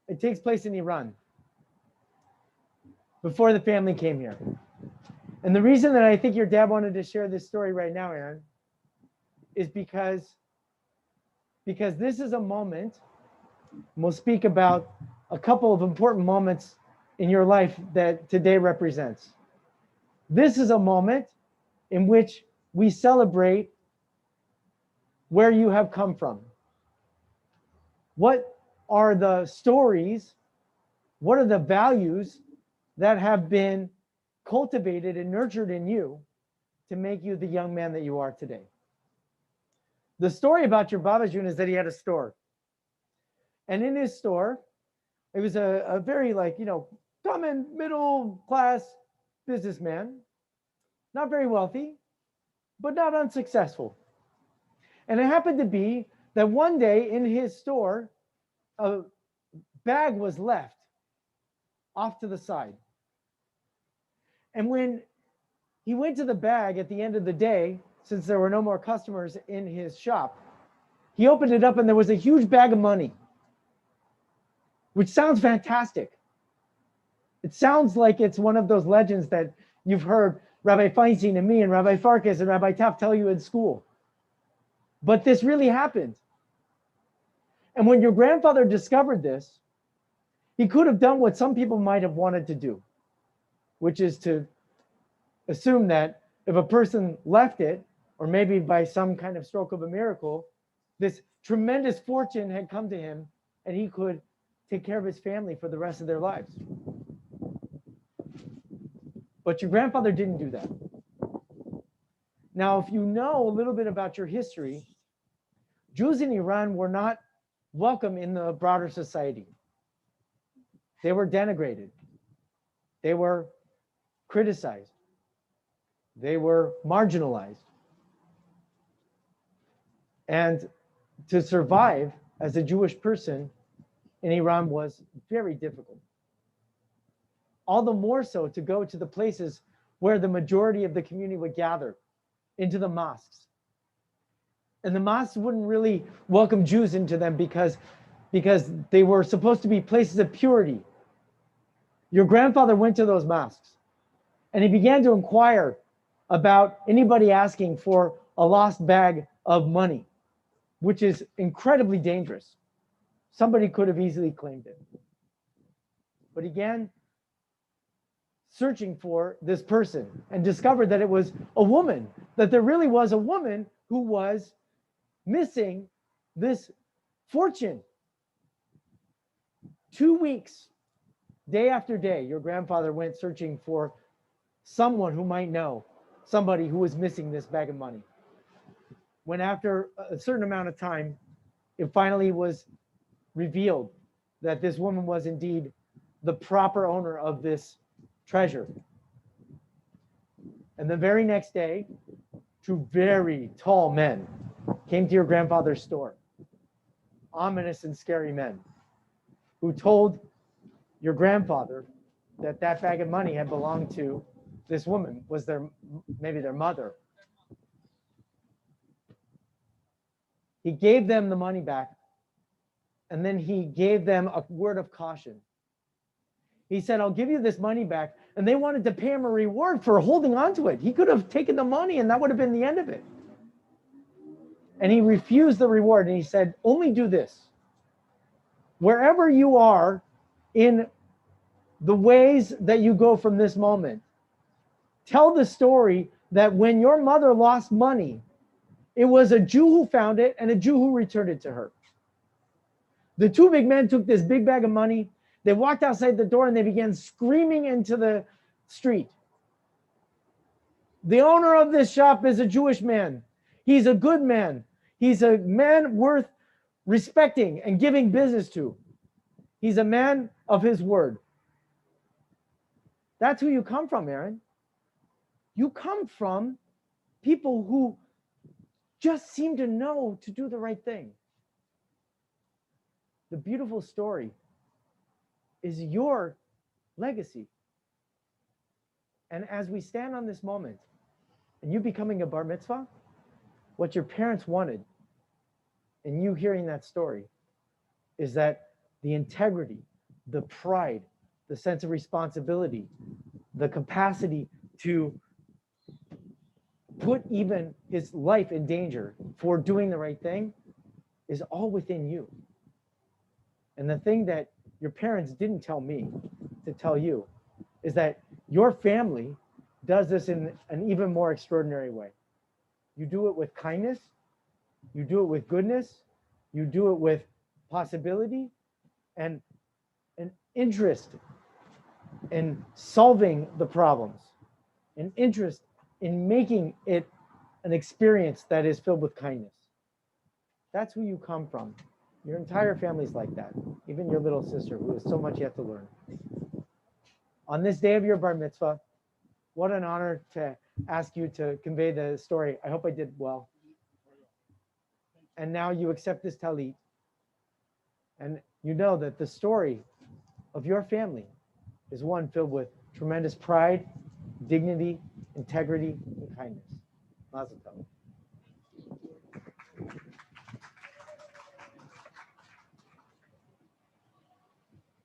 it takes place in Iran before the family came here. And the reason that I think your dad wanted to share this story right now, Aaron, is because this is a moment, we'll speak about a couple of important moments in your life that today represents. This is a moment in which we celebrate where you have come from. What are the stories? What are the values that have been cultivated and nurtured in you to make you the young man that you are today? The story about your Babajun is that he had a store. And in his store, it was a very common middle class businessman, not very wealthy, but not unsuccessful. And it happened to be that one day in his store, a bag was left off to the side. And when he went to the bag at the end of the day, since there were no more customers in his shop, he opened it up and there was a huge bag of money, which sounds fantastic. It sounds like it's one of those legends that you've heard Rabbi Feinstein and me and Rabbi Farkas and Rabbi Taft tell you in school. But this really happened. And when your grandfather discovered this, he could have done what some people might have wanted to do, which is to assume that if a person left it, or maybe by some kind of stroke of a miracle, this tremendous fortune had come to him and he could take care of his family for the rest of their lives. But your grandfather didn't do that. Now, if you know a little bit about your history, Jews in Iran were not welcome in the broader society. They were denigrated. They were criticized. They were marginalized. And to survive as a Jewish person in Iran was very difficult. All the more so to go to the places where the majority of the community would gather, into the mosques. And the mosques wouldn't really welcome Jews into them because they were supposed to be places of purity. Your grandfather went to those mosques and he began to inquire about anybody asking for a lost bag of money, which is incredibly dangerous. Somebody could have easily claimed it. But he began searching for this person and discovered that it was a woman, that there really was a woman who was missing this fortune. 2 weeks, day after day, your grandfather went searching for someone who might know somebody who was missing this bag of money. When after a certain amount of time, it finally was revealed that this woman was indeed the proper owner of this treasure. And the very next day, two very tall men came to your grandfather's store, ominous and scary men, who told your grandfather that that bag of money had belonged to this woman, was maybe their mother. He gave them the money back, and then he gave them a word of caution. He said, I'll give you this money back. And they wanted to pay him a reward for holding on to it. He could have taken the money and that would have been the end of it. And he refused the reward. And he said, only do this. Wherever you are in the ways that you go from this moment, tell the story that when your mother lost money, it was a Jew who found it and a Jew who returned it to her. The two big men took this big bag of money. They walked outside the door and they began screaming into the street. The owner of this shop is a Jewish man. He's a good man. He's a man worth respecting and giving business to. He's a man of his word. That's who you come from, Aaron. You come from people who just seem to know to do the right thing. The beautiful story is your legacy. And as we stand on this moment, and you becoming a bar mitzvah, what your parents wanted, and you hearing that story, is that the integrity, the pride, the sense of responsibility, the capacity to put even his life in danger for doing the right thing is all within you. And the thing that your parents didn't tell me to tell you is that your family does this in an even more extraordinary way. You do it with kindness, you do it with goodness, you do it with possibility and an interest in solving the problems, an interest in making it an experience that is filled with kindness. That's who you come from. Your entire family's like that, even your little sister who has so much yet to learn. On this day of your bar mitzvah, what an honor to ask you to convey the story. I hope I did well. And now you accept this talit. And you know that the story of your family is one filled with tremendous pride, dignity, integrity, and kindness. Mazel tov.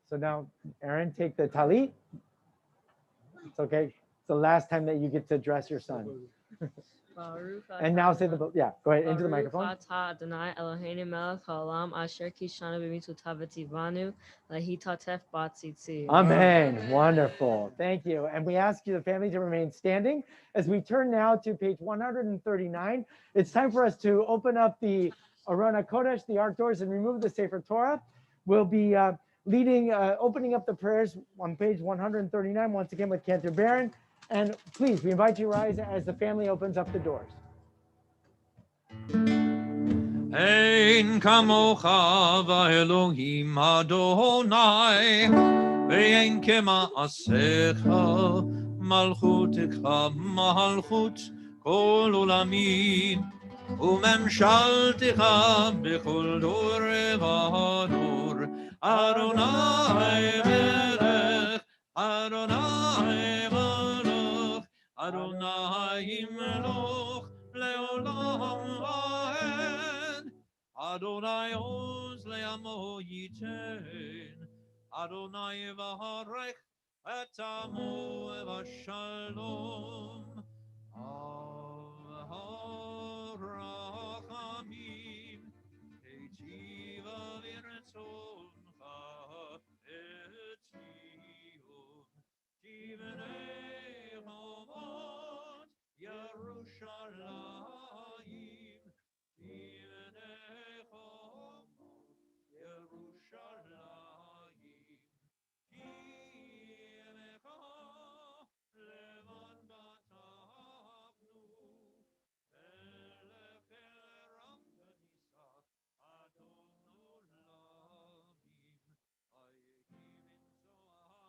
So now, Aaron, take the talit. It's okay. It's the last time that you get to address your son. And now say the, yeah, go ahead into the microphone. Amen. Wonderful. Thank you. And we ask you, the family, to remain standing as we turn now to page 139. It's time for us to open up the Arona Kodesh, the Ark doors, and remove the Sefer Torah. We'll be opening up the prayers on page 139, once again with Cantor Baron. And please, we invite you to rise as the family opens up the doors. Ein kamocha v'Elohim Adonai, ve'ein kema'asecha, malchutecha malchut kol olamim, u'memshaltecha b'chol dor v'dor. Adonai melech, Adonai malach, Adonai melech leolam va'ed. Adonai oz le'amo yiten, Adonai v'harech et amo v'shalom. Harachamim, Eitiva v'retzoncha et Zion, Tivenei Chavot Yerushalayim, Tivenei Chavot Yerushalayim, Kimecha levan batavnu, Elech eram v'nisach Adon olamim, Hayeki min zohar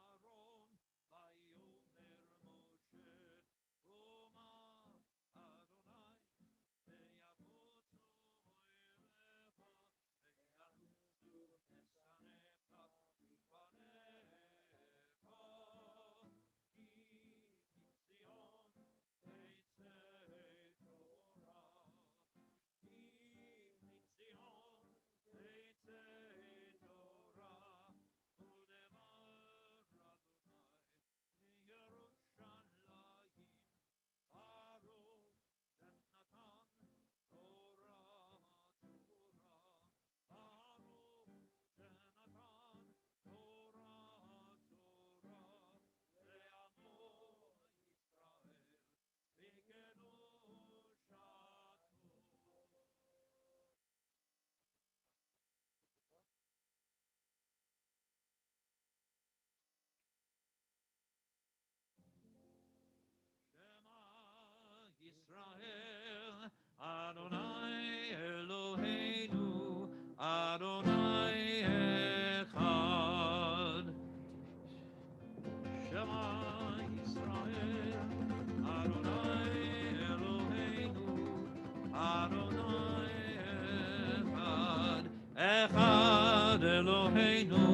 Echad Eloheinu,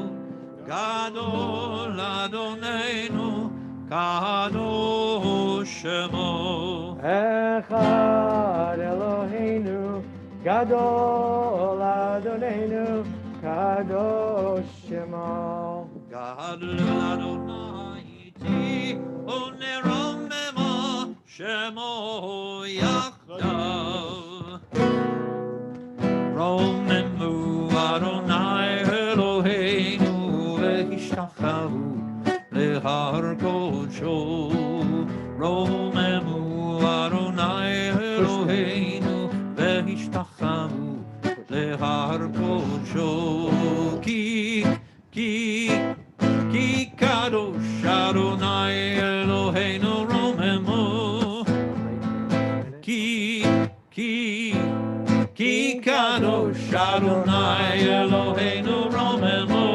Gadol Adonenu, Kadosh Shemo. Echad Eloheinu, Gadol Adonenu, Kadosh Shemo. Gadol Adonai iti, Oneromema, Shemo Yachdav. Romemu Adonai Eloheinu, Ve'ishtachavu lehar kodsho. Romemu Adonai Eloheinu, Ve'ishtachavu lehar kodsho. Ki kadosh Adonai Eloheinu Romemu. Ki kadosh Adonai Eloheinu Romemu.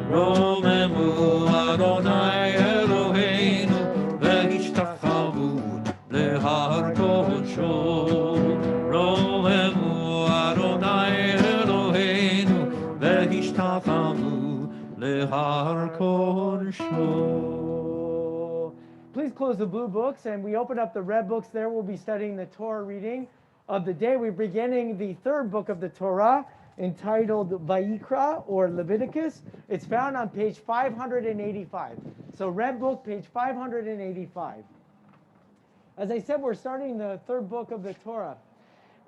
Romemu Adonai Eloheinu, Ve'ishtachavu lehar kodsho. Romemu Adonai Eloheinu, Ve'ishtachavu lehar kodsho. Please close the blue books and we open up the red books. There we'll be studying the Torah reading of the day. We're beginning the third book of the Torah entitled Vayikra or Leviticus. It's found on page 585. So red book, page 585. As I said, we're starting the third book of the Torah.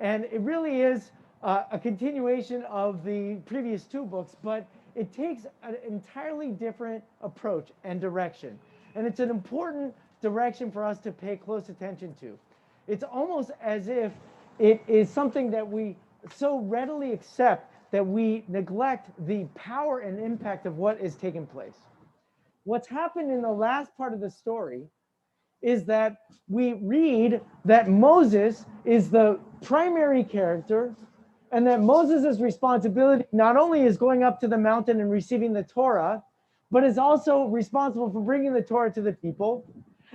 And it really is a continuation of the previous two books, but it takes an entirely different approach and direction. And it's an important direction for us to pay close attention to. It's almost as if it is something that we so readily accept that we neglect the power and impact of what is taking place. What's happened in the last part of the story is that we read that Moses is the primary character and that Moses' responsibility not only is going up to the mountain and receiving the Torah, but is also responsible for bringing the Torah to the people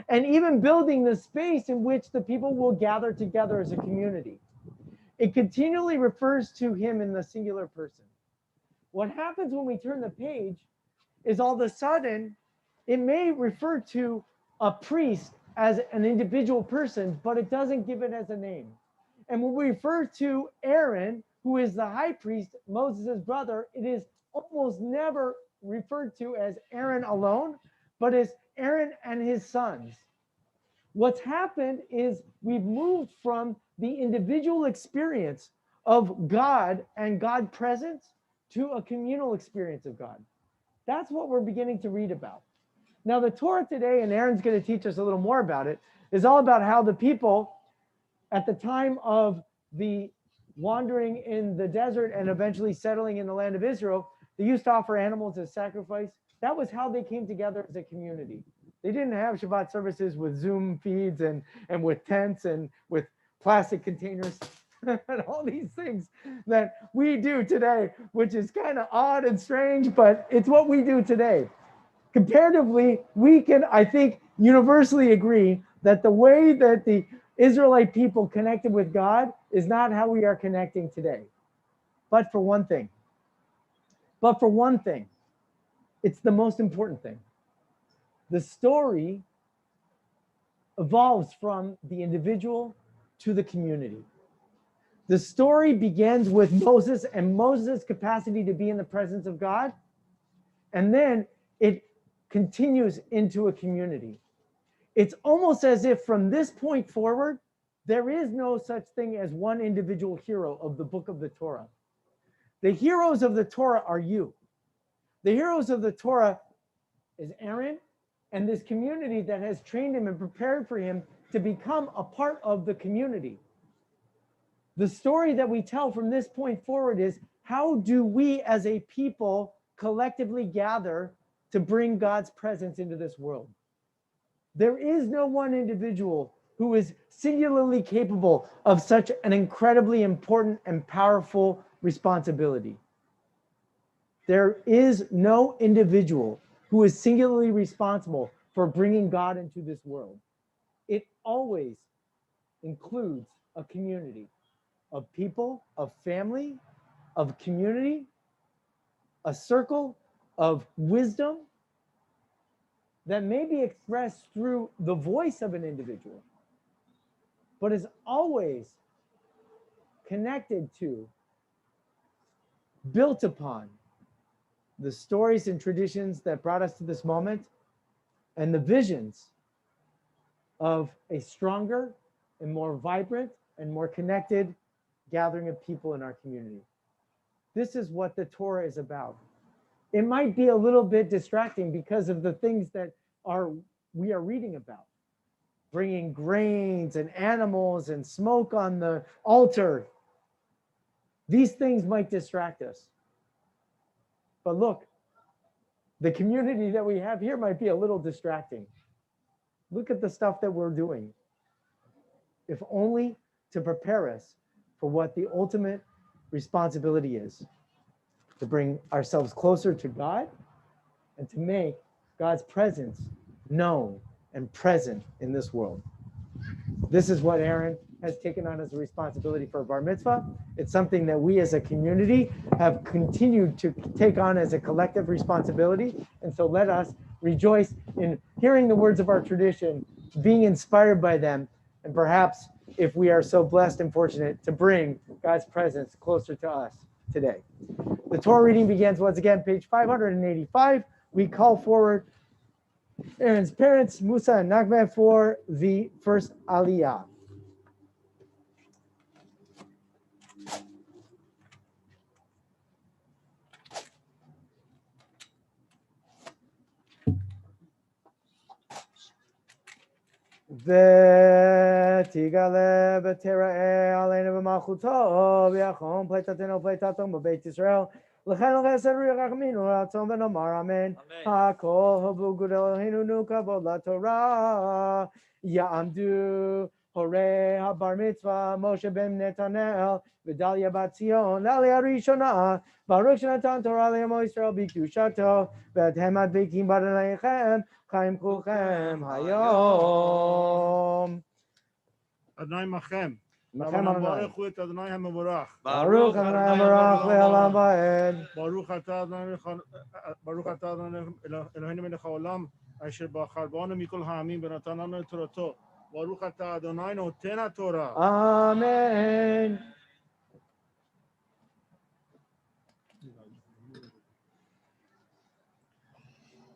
and even building the space in which the people will gather together as a community. It continually refers to him in the singular person. What happens when we turn the page is all of a sudden, it may refer to a priest as an individual person, but it doesn't give it as a name. And when we refer to Aaron, who is the high priest, Moses' brother, it is almost never referred to as Aaron alone, but as Aaron and his sons. What's happened is we've moved from the individual experience of God and God presence to a communal experience of God. That's what we're beginning to read about. Now, the Torah today, and Aaron's going to teach us a little more about it, is all about how the people at the time of the wandering in the desert and eventually settling in the land of Israel, they used to offer animals as sacrifice. That was how they came together as a community. They didn't have Shabbat services with Zoom feeds and with tents and with plastic containers and all these things that we do today, which is kind of odd and strange, but it's what we do today. Comparatively, we can, I think, universally agree that the way that the Israelite people connected with God is not how we are connecting today. But for one thing, it's the most important thing. The story evolves from the individual to the community. The story begins with Moses and Moses' capacity to be in the presence of God, and then it continues into a community. It's almost as if from this point forward, there is no such thing as one individual hero of the book of the Torah. The heroes of the Torah are you. The heroes of the Torah is Aaron and this community that has trained him and prepared for him to become a part of the community. The story that we tell from this point forward is, how do we as a people collectively gather to bring God's presence into this world? There is no one individual who is singularly capable of such an incredibly important and powerful responsibility. There is no individual who is singularly responsible for bringing God into this world. It always includes a community of people, of family, of community, a circle of wisdom that may be expressed through the voice of an individual, but is always connected to, built upon the stories and traditions that brought us to this moment and the visions of a stronger and more vibrant and more connected gathering of people in our community. This is what the Torah is about. It might be a little bit distracting because of the things that we are reading about. Bringing grains and animals and smoke on the altar. These things might distract us. But look, the community that we have here might be a little distracting. Look at the stuff that we're doing. If only to prepare us for what the ultimate responsibility is, to bring ourselves closer to God and to make God's presence known and present in this world. This is what Aaron has taken on as a responsibility for Bar Mitzvah. It's something that we as a community have continued to take on as a collective responsibility. And so let us rejoice in hearing the words of our tradition, being inspired by them, and perhaps, if we are so blessed and fortunate, to bring God's presence closer to us today. The Torah reading begins once again, page 585. We call forward Aaron's parents, Musa and Nachman, for the first Aliyah. ותגלה ותראה עלינו במלכותו ויחום פליטתנו פליטתו בבית ישראל לכן לחסד ורחמים ורצון ונאמר אמן. הכל הובו גדול אלוהינו נו כבוד לתורה יעמדו הורי הבר מצווה משה בן נתנאל ודליה בת ציון לעלייה ראשונה ברוך שנתן תורה לעמו ישראל בקדושתו ואתם מדביקים בדניכם חיים כולכם היום. אדוני מכם. מכם אדוני. ברכו את אדוני המבורך. ברוך אדוני המבורך לעולם ועד. ברוך אתה אדוני אלוהינו מלך העולם אשר בחר בנו מכל העמים ונתן לנו את תורתו. ברוך אתה אדוני נותן התורה. אמן.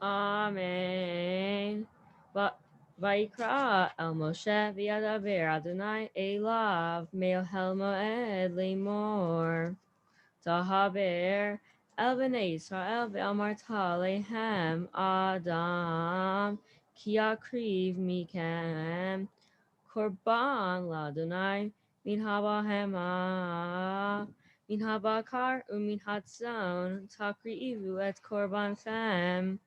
Amen. Vayikra el Moshe v'yadaber Adonai elav me'ohel moed lemor tahaber el bnei Yisrael ve'amarta lehem Adam ki yakriv mikem korban l'Adonai min habahema min habakar u'min hatzon takrivu et korbanchem.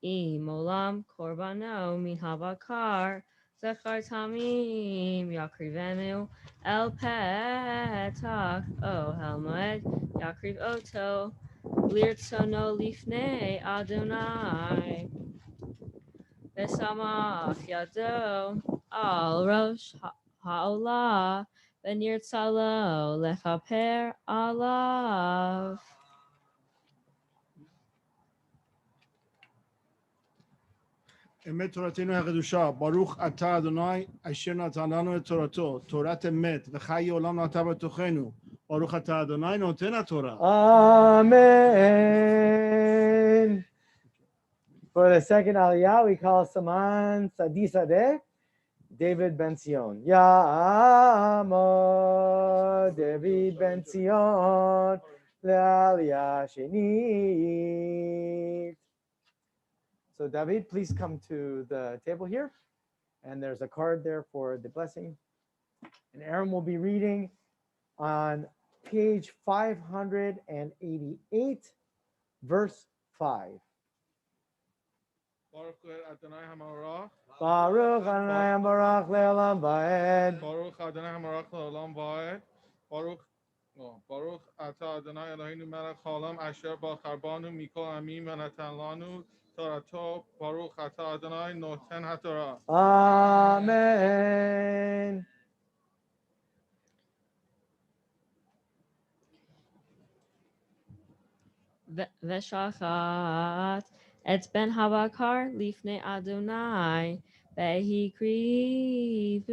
Im olam korbano min habakar zechar tamim yakrivenu el petach ohel moed yakriv oto lirtzono lifnei Adonai v'samach yado al rosh ha'olah v'nirtzalo lechaper alav. אמת תורתנו הקדושה, ברוך אתה אדוני אשר נתן לנו את תורתו, תורת אמת וחיי עולם נטע בתוכנו. ברוך אתה אדוני נותן התורה. Amen. For the second Aliyah, we call Saman Sadisadeh, David Ben Zion. Ya'amod David Ben Zion, Le'aliyah Shenit. So David, please come to the table here. And there's a card there for the blessing. And Aaron will be reading on page 588, verse 5. Baruch Adonai HaMarach. Baruch Adonai HaMarach le'olam va'ed. Baruch Adonai HaMarach le'olam va'ed. Baruch Ata Adonai Eloheinu melech haolam asher bachar banu mikol amim v'natan lanu Torato. Baruch Ata Adonai noten haTorah. Amen. ושחט את בן הבקר לפני אדוני, והקריבו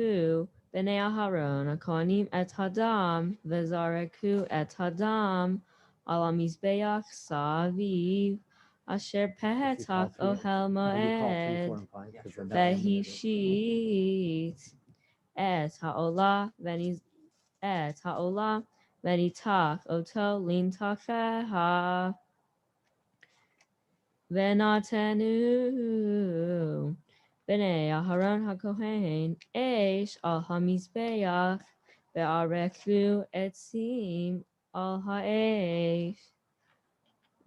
בני אהרון הכהנים את הדם, וזרקו את הדם על המזבח סביב, אשר פתח אוהל מועד, והשית את העולה וניתק אותו לנתקיה, ונתנו בני אהרון הכהן אש על המזבח, וערכו עצים על האש,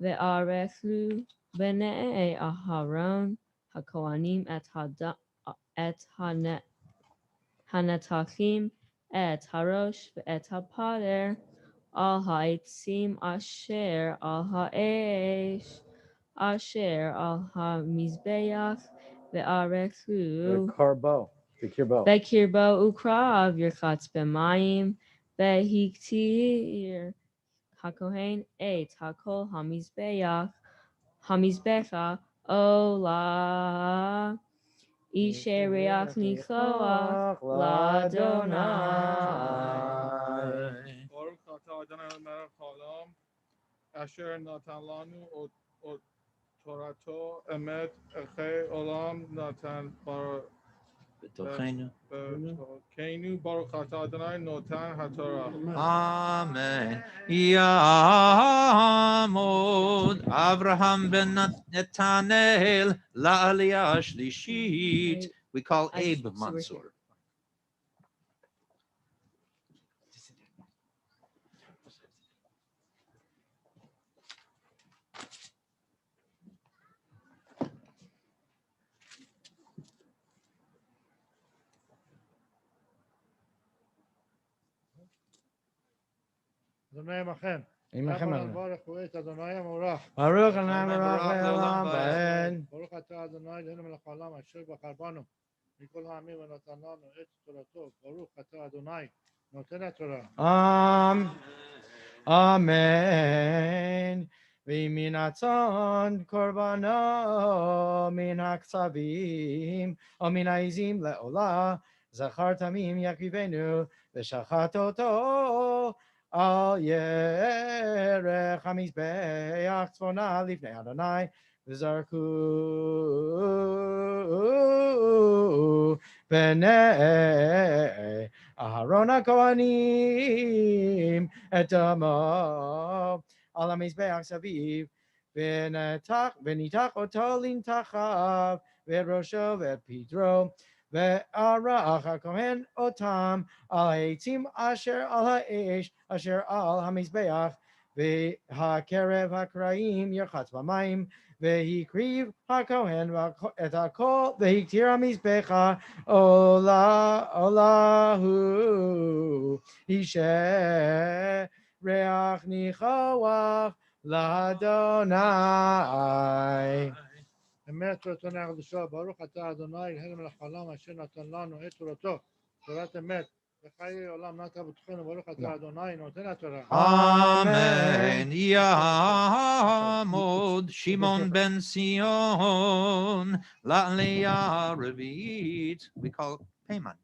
וערכו בני אהרון הכהנים את הנתקים, את הראש ואת הפדר על העצים אשר על האש, אשר על המזבח, וערכו בקרבו וקרב ירחץ במים, והקטיר הכהן את הכל המזבחה עולה, אישי ריח ניחוח לאדוני. ברוך אתה אדוני מלך העולם, אשר נתן לנו תורתו אמת, חיי עולם נתן בתוכנו, ברוך אתה אדוני נותן התורה. Amen. Yamod Abraham ben Netanel la'aliyah shlishit. We call Abe Manzour. אדוני עמכם. עמכם. ברך ואת אדוני המבורך. ברוך אדוני מבורך לעולם ועד. ברוך אתה אדוני אלוהינו מלך העולם אשר בחר בנו מכל העמים ונתן לנו את תורתו. ברוך אתה אדוני נותן התורה. אמן. ומן הצאן קורבנו מן הכספים ומן העזים לעולה, זכר תמים יקריבנו, ושחט אותו על ירך המזבח צפונה לפני אדוני, וזרקו בני אהרון הכהנים את דמו על המזבח סביב, וניתח אותו לנתחיו, ואת ראשו ואת פטרו, וערך הכהן אותם על העצים אשר על האש אשר על המזבח, והקרב הקרעים ירחץ במים, והקריב הכהן את הכל, והקטיר המזבחה עולה הוא אישי ריח ניחוח לאדוני. אמת תורתנו הקדושה, ברוך אתה אדוני אלוהינו מלך העולם אשר נתן לנו את תורתו, תורת אמת, וחיי עולם נתן בתוכנו. ברוך אתה אדוני נותן התורה. Amen. Yamod Shimon ben Sion la'aliyah revit. We call it payment.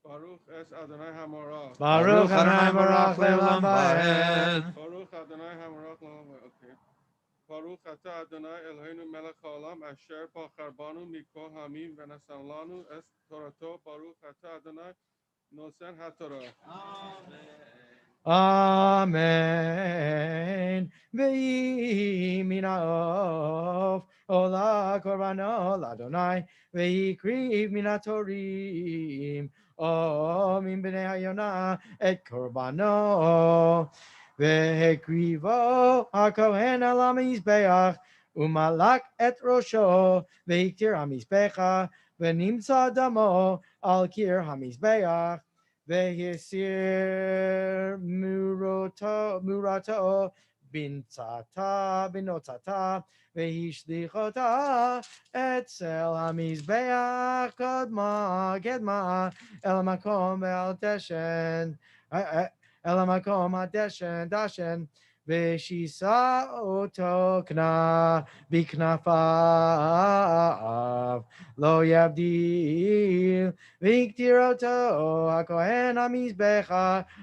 Baruch es Adonai HaMorach. Baruch Adonai Baruch Le'olam Va'ed. Baruch Adonai HaMorach Le'olam Va'ed. Okay. Baruch Ata Adonai Eloheinu Melech Haolam Asher Bachar Banu Mikol Hamim V'Nasan Lanu Es Torato. Baruch Ata Adonai Nosen HaTorah. Amen. Vehi min ha'of ola korbano l'Adonai, ve'ikriv min ha'torim o min bnei hayonah et korbano, ve'ekrivo ha'kohen al ha'mizbeach umalak et rosho, ve'iktir ha'mizbecha ve'nimtza damo al kir ha'mizbeach, Vehisir murato בנוצתה, והשליך אותה אצל המזבח קדמה אל המקום ואל דשן, אל המקום הדשן, ושיסה אותו בכנפיו, לא יבדיל, והקטיר אותו הכהן המזבח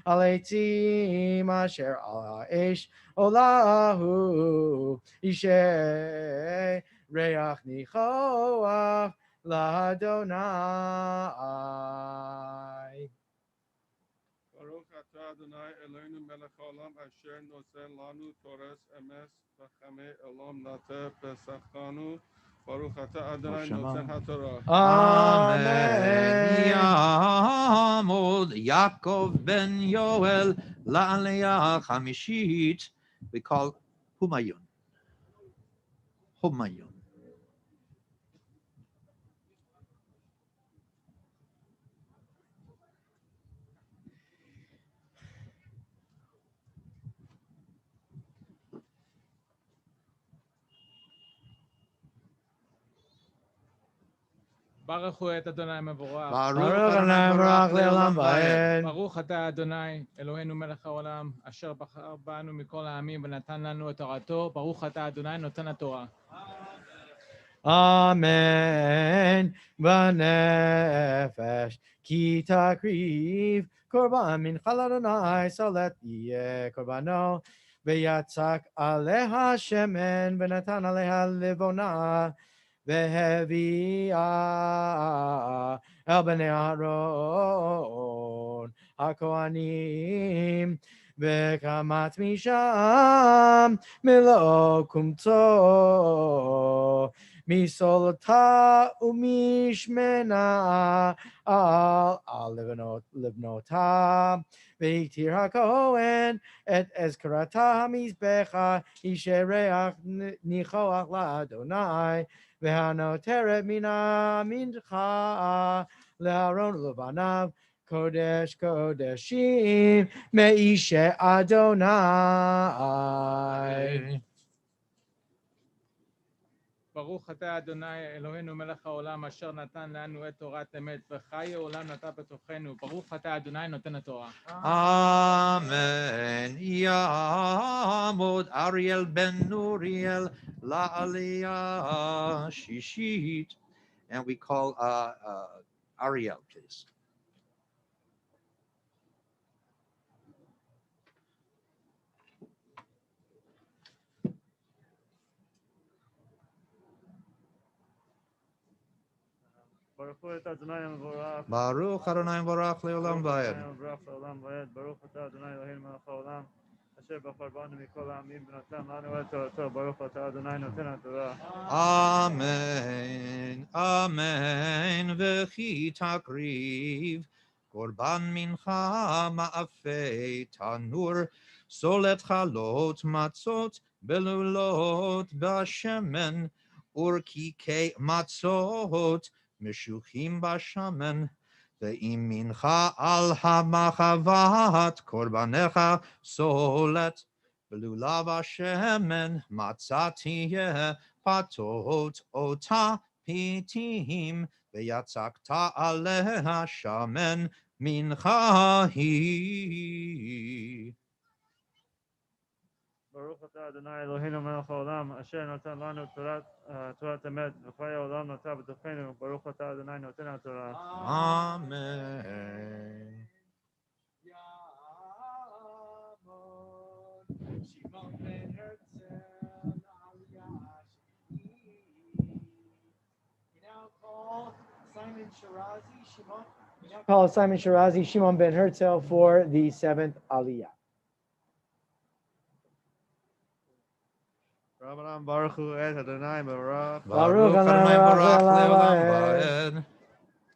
על עצים אשר על האש עולה הוא, אישי ריח ניחוח לאדוני. ברוך אתה אדוני אלוהינו מלך העולם אשר נותן לנו תורת אמת וחכמי עולם נטע פסחנו. ברוך אתה אדוני נותן התורה. אמן. יעמוד יעקב בן יואל לעלייה החמישית. We call Humayun. Humayun. ברכו את אדוני מבורך. ברוך אדוני מבורך לעולם ועד. ברוך אתה אדוני אלוהינו מלך העולם אשר בחר בנו מכל העמים ונתן לנו את תורתו. ברוך אתה אדוני נותן התורה. אמן. בנפש כי תקריב קורבן מנחה לאדוני, סולת יהיה קורבנו, ויצק עליה שמן ונתן עליה לבונה, והביאה אל בני אהרון הכהנים, וקמת משם מלוא קומצו, מסולתה ומשמנה על לבנותה, והקטיר הכהן את אזכרתה המזבחה, אישי ריח ניחוח לאדוני, והנותרת מן המנחה לאהרון ולבניו, קודש קודשים מאישי אדוני. ברוך אתה אדוני אלוהינו מלך העולם אשר נתן לנו את תורת אמת וחיי עולם נטע בתוכנו. ברוך אתה אדוני נותן התורה. אמן. יעמוד אריאל בן נוריאל לעלייה שישית. And we call Ariel, please. ברכו את אדוני המבורך. ברוך אדוני מבורך לעולם ועד. מבורך לעולם ועד. ברוך אתה אדוני אלוהינו מלך העולם אשר בחר בנו מכל העמים ונתן לנו את תורתו. ברוך אתה אדוני נותן התורה. אמן. אמן. וכי תקריב קורבן מנחה מאפי תנור, סולת חלות מצות בלולות בשמן, ורקיקי מצות משוחים בשמן, ואם מנחה על המחבת קורבנך סולת בלולה בשמן, מצה תהיה פתות אותה פיתים, ויצקת עליה שמן מנחה היא. ברוך אתה אדוני אלוהינו מלך העולם אשר נתן לנו תורת אמת וחיי העולם נטע בתוכנו. ברוך אתה אדוני נותן התורה. אמן. שמעון בן הרצל לעלייה שישית. We now call Simon Shirazi, Shimon ben Herzl for the 7th Aliyah. Rabbanan Baruchu et Adonai Baruch. Baruch Adonai Baruch le'olam va'ed.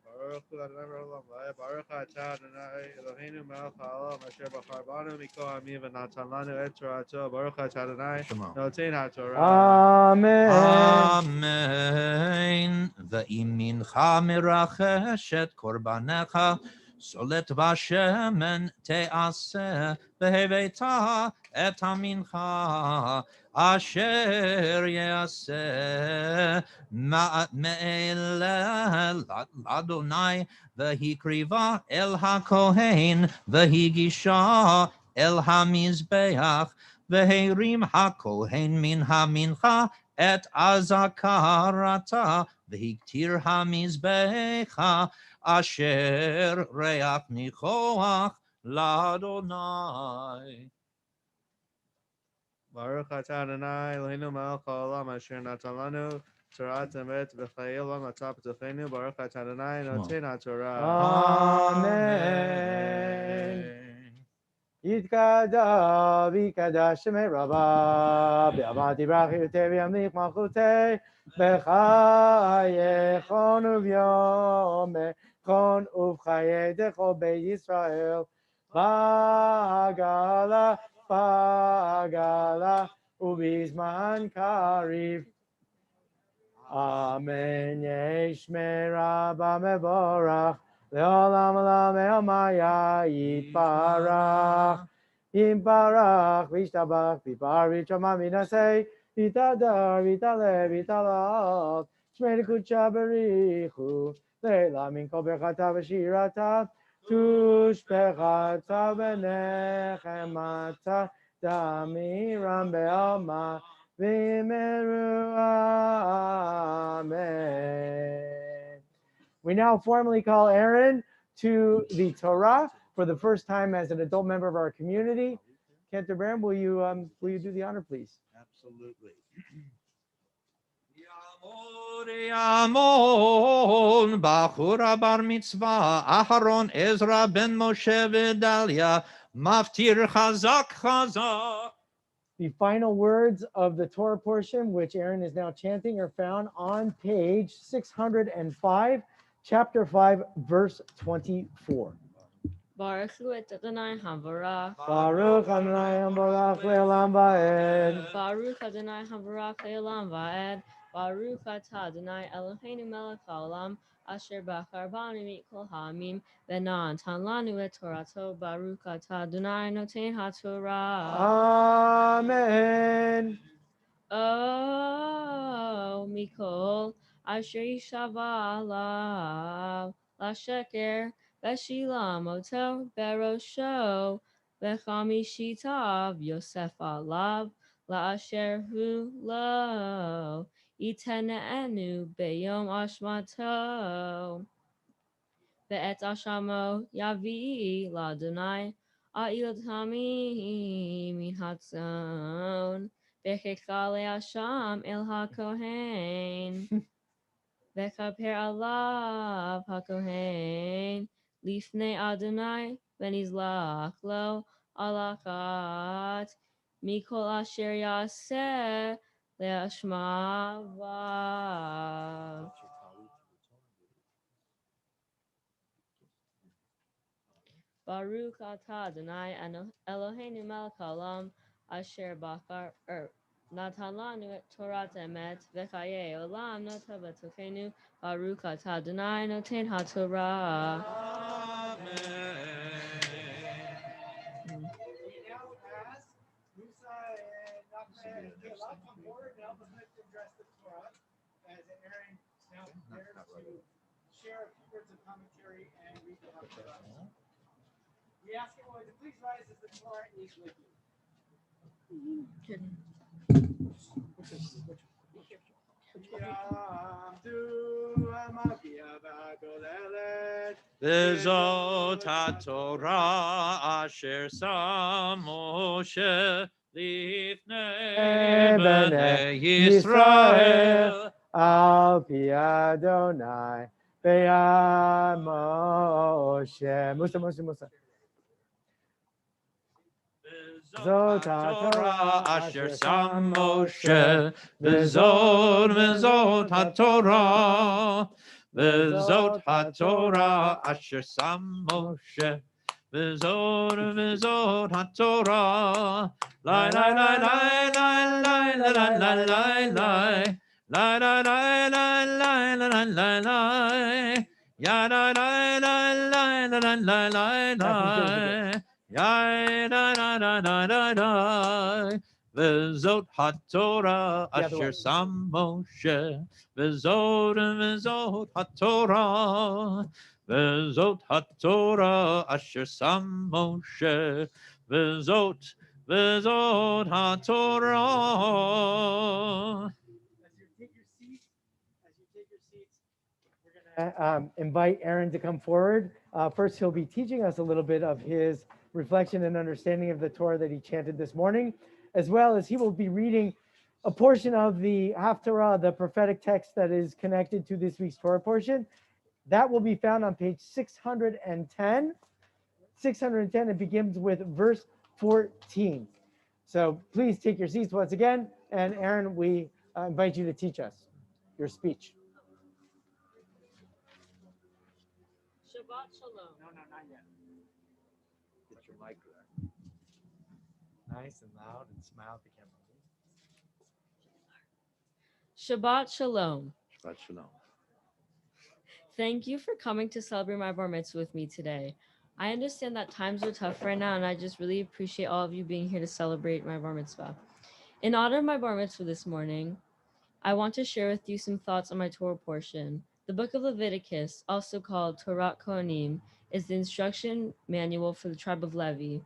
Baruch Adonai Baruch va'ed. Baruch atah Adonai Eloheinu melech ha'olam asher bachar banu mikol ha'amim v'natan lanu et torato. Baruch atah Adonai noten ha'torah. Amen. Amen. ואם מנחה מרחשת קורבנך סולת בשמן תעשה בהביתה את המנחה אשר יעשה מאלה לאדוני והקריבה אל הכהן והגישה אל המזבח והרים הכהן מן המנחה את אזכרתה והקטיר המזבח אשר ריח ניחוח לאדוני. Baruch atah Adonai Eloheinu melech haolam asher natan lanu Torat emet v'chayei olam atah b'tochenu. Baruch atah Adonai noten haTorah. Amen. Yitkada v'ikada shemei rabba b'amati brachiyotei v'yamlich malchutei b'chayechon uv'yomechon uv'chayei dechol beit Yisrael b'agala ובזמן קריב. אמן ישמר רבה מבורך, לעולם עולם העמיה יתברך. יתברך וישתבח, ויפאר ויתשמע וינשא, ויתהדר ויתעלה ויתעלות, שמי לקודשה בריחו, לעילה מן כל ברכתה ושירתה, תושבחתה ונחמתה, Damiram Be'alma V'meru. Amen. We now formally call Aaron to the Torah for the first time as an adult member of our community. Cantor Baron, will you do the honor, please? Absolutely. Yamon Bachura Bar Mitzvah Aharon Ezra Ben Moshe V'Dalia Maftir Chazak Chazak. The final words of the Torah portion, which Aaron is now chanting, are found on page 605, chapter 5, verse 24. Baruch Hu et Adonai Havarach. Baruch Adonai Havarach le'olam va'ed. Baruch Adonai Havarach le'olam va'ed. Baruch atah Adonai Eloheinu melech haolam asher bachar banu mikol ha'amim v'natan lanu et Torato. Baruch atah Adonai noten haTorah. Amen. Oh, Mikol asher yishava alav lasheker v'shilam oto berosho v'chamishitav Yosef alav la'asher hu lo itenenu beyom ashmato ve'et ashamo yavi l'Adonai a'ilotami min hatzon V'chekale Hasham el hakohen, v'chaper alav hakohen, lifnei Adonai v'nizlach lo alakat, mikol asher yaseh le'ashmava. Baruch atah Adonai Eloheinu melech haolam asher bachar Natan lanu et Torat emet v'chayei olam nota b'tochenu. Baruch atah Adonai noten haTorah. We now ask Musa and Nachman and Caleb come forward and help us address the Torah as Aaron now prepares to share a few words of commentary and read the Torah. We ask everyone to please rise as the Torah is with you. V'zot haTorah asher sam Moshe lifnei bnei Yisrael Al pi Adonai ve'yad Moshe. Musa. V'zot haTorah asher sam Moshe v'zot haTorah V'zot haTorah asher sam Moshe v'zot haTorah lai lai lai lai lai lai lai lai lai lai lai lai lai lai lai lai lai lai ya lai lai lai lai la la la la la. Yai da da da da da da. Vezot haTorah asher sam Moshe. Vezot haTorah. Vezot haTorah asher sam Moshe. Vezot haTorah. Invite Aaron to come forward. First, he'll be teaching us a little bit of his reflection and understanding of the Torah that he chanted this morning, as well as he will be reading a portion of the Haftarah, the prophetic text that is connected to this week's Torah portion. That will be found on page 610. 610, it begins with verse 14. So please take your seats once again. And Aaron, we invite you to teach us your speech. Shabbat Shalom. No, not yet. Get your mic there. Nice and loud and smile at the camera. Shabbat Shalom. Shabbat shalom. Thank you for coming to celebrate my bar mitzvah with me today. I understand that times are tough right now, and I just really appreciate all of you being here to celebrate my bar mitzvah. In honor of my bar mitzvah this morning, I want to share with you some thoughts on my Torah portion. The book of Leviticus, also called Torah Kohanim, is the instruction manual for the tribe of Levi.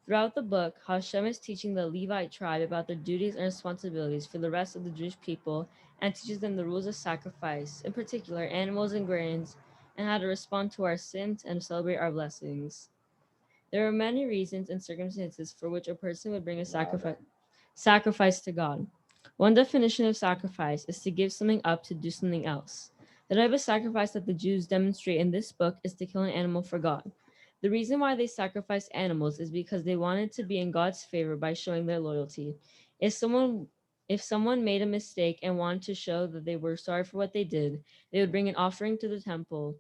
Throughout the book, Hashem is teaching the Levite tribe about their duties and responsibilities for the rest of the Jewish people and teaches them the rules of sacrifice, in particular animals and grains, and how to respond to our sins and celebrate our blessings. There are many reasons and circumstances for which a person would bring a sacrifice to God. One definition of sacrifice is to give something up to do something else. The type of sacrifice that the Jews demonstrate in this book is to kill an animal for God. The reason why they sacrificed animals is because they wanted to be in God's favor by showing their loyalty. If someone made a mistake and wanted to show that they were sorry for what they did, they would bring an offering to the temple.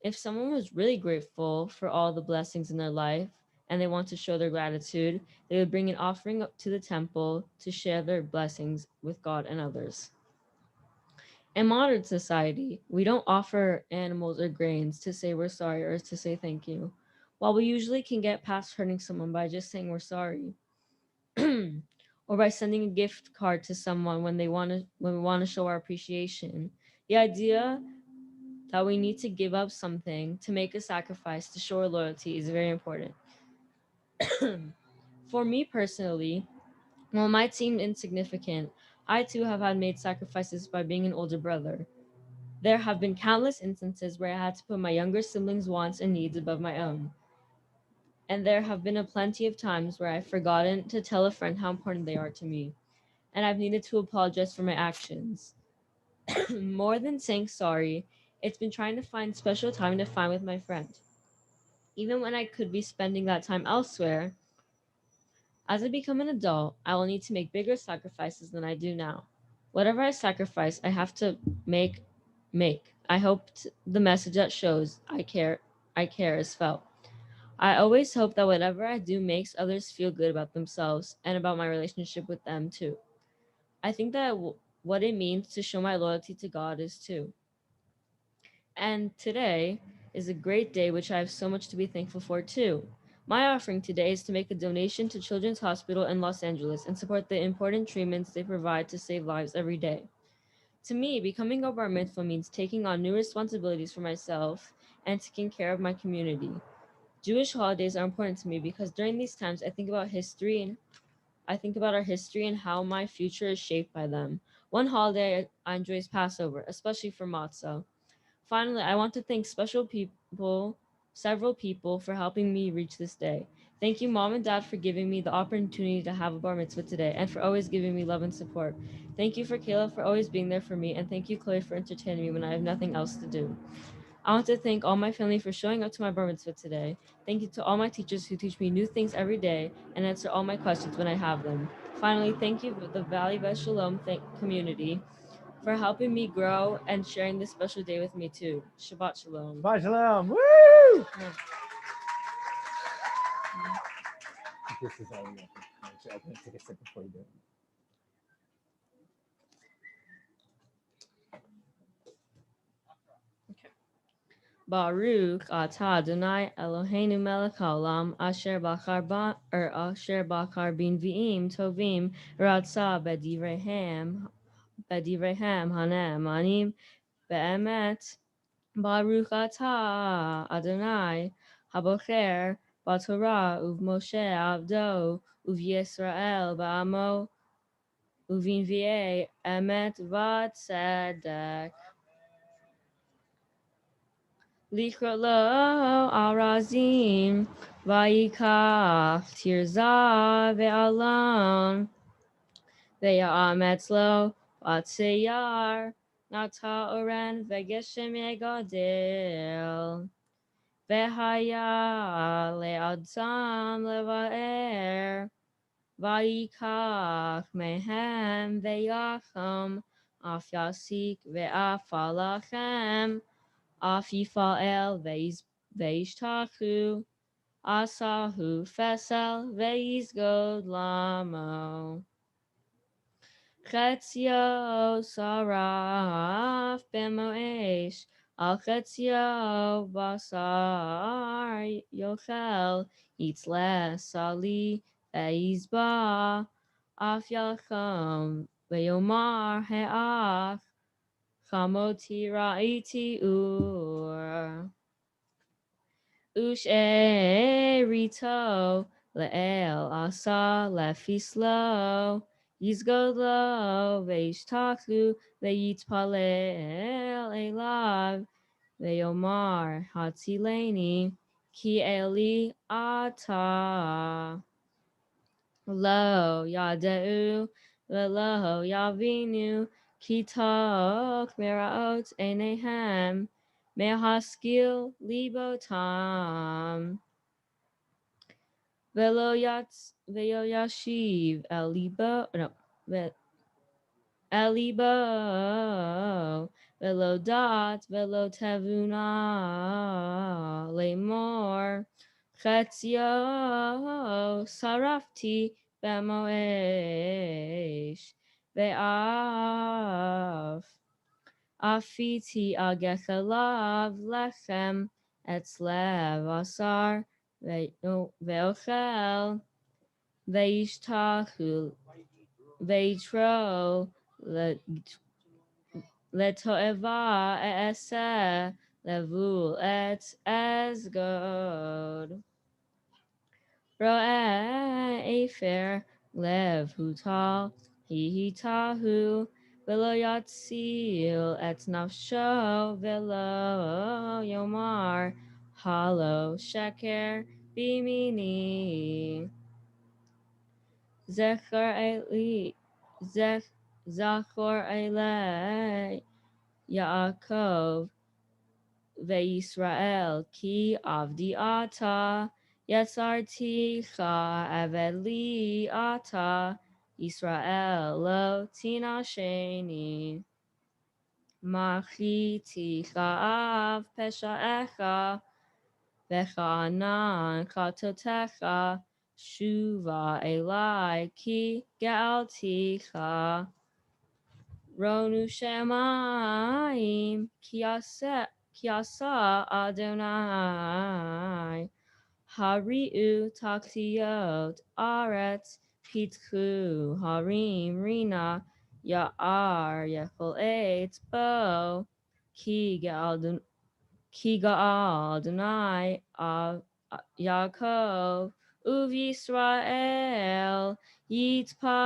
If someone was really grateful for all the blessings in their life and they want to show their gratitude, they would bring an offering up to the temple to share their blessings with God and others. In modern society, we don't offer animals or grains to say we're sorry or to say thank you. While we usually can get past hurting someone by just saying we're sorry, or by sending a gift card to someone when we want to show our appreciation, the idea that we need to give up something to make a sacrifice to show our loyalty is very important. For me personally, while it might seem insignificant, I too have had made sacrifices by being an older brother. There have been countless instances where I had to put my younger siblings' wants and needs above my own. And there have been plenty of times where I've forgotten to tell a friend how important they are to me, and I've needed to apologize for my actions. More than saying sorry, it's been trying to find special time to find with my friend. Even when I could be spending that time elsewhere, as I become an adult, I will need to make bigger sacrifices than I do now. Whatever I sacrifice, I have to make. I hope the message that shows I care is felt. I always hope that whatever I do makes others feel good about themselves and about my relationship with them too. I think that what it means to show my loyalty to God is too. And today is a great day which I have so much to be thankful for too. My offering today is to make a donation to Children's Hospital in Los Angeles and support the important treatments they provide to save lives every day. To me, becoming a bar mitzvah means taking on new responsibilities for myself and taking care of my community. Jewish holidays are important to me because during these times I think about our history and how my future is shaped by them. One holiday I enjoy is Passover, especially for matzah. Finally, I want to thank several people for helping me reach this day. Thank you, Mom and Dad, for giving me the opportunity to have a bar mitzvah today and for always giving me love and support. Thank you for Kayla for always being there for me, and thank you, Chloe, for entertaining me when I have nothing else to do. I want to thank all my family for showing up to my bar mitzvah today. Thank you to all my teachers who teach me new things every day and answer all my questions when I have them. Finally, thank you to the ILOVEVBS Shalom community for helping me grow and sharing this special day with me too. Shabbat Shalom. Shabbat Shalom. Woo! This is all we have. I'm going to take a sip before you do it. Baruch atah Adonai Eloheinu melech haolam asher bachar bin v'im tovim ratzah bedivreihem hane'emanim be'emet. Baruch atah Adonai habocher b'Torah uv'Moshe avdo uv'Yisrael ba'amo uv'inviei emet v'tzedek. Likrot lo arazim vayikach tirza ve'alon ve'ya'ametz lo v'atzeyar nata oren ve'geshem yegadil ve'haya le'adzam leva'er vayikach mehem ve'yacham af yasik ve'afalachem af Yifa'el ve'ishtachu asahu fesel ve'yizgod lamo. Chetzio saraf b'moesh al chetzio basar yochel yitzles sali ve'yizba af yacham ve'yomar he'ach chamoti ra'iti ur. Usherito le'el asa lefislo yizgodlo ve'ishtachu ve'yitpalel elav ve'yomar hatzileni ki eli ata lo yadeu ve'lo yavinu ki tok meraot enehem mehaskil libotam velo yashiv el libo el libo velo dat velo tevuna lemor chetzio sarafti bemoesh ve'af Afiti agechalav lechem etzlev asar ve'ochel ve'ishtachu ve'itro leto'eva e'eseh levul et ezgod. Ro'eh efer lev hutal hihitahu velo yatzil et nafsho velo yomar halo sheker bimini zechor ele Yaakov ve'Yisrael ki avdi ata Yetzarticha eved li ata Yisrael lo tinasheni machiticha av peshaecha v'chanan chatotecha shuva elai ki ge'alticha Ronu shemayim ki asa Adonai Hari'u taktiyot aretz pitchu harim rina ya'ar yechol eitz bo ki ga'al Adonai Yaakov uv Yisrael yitpar.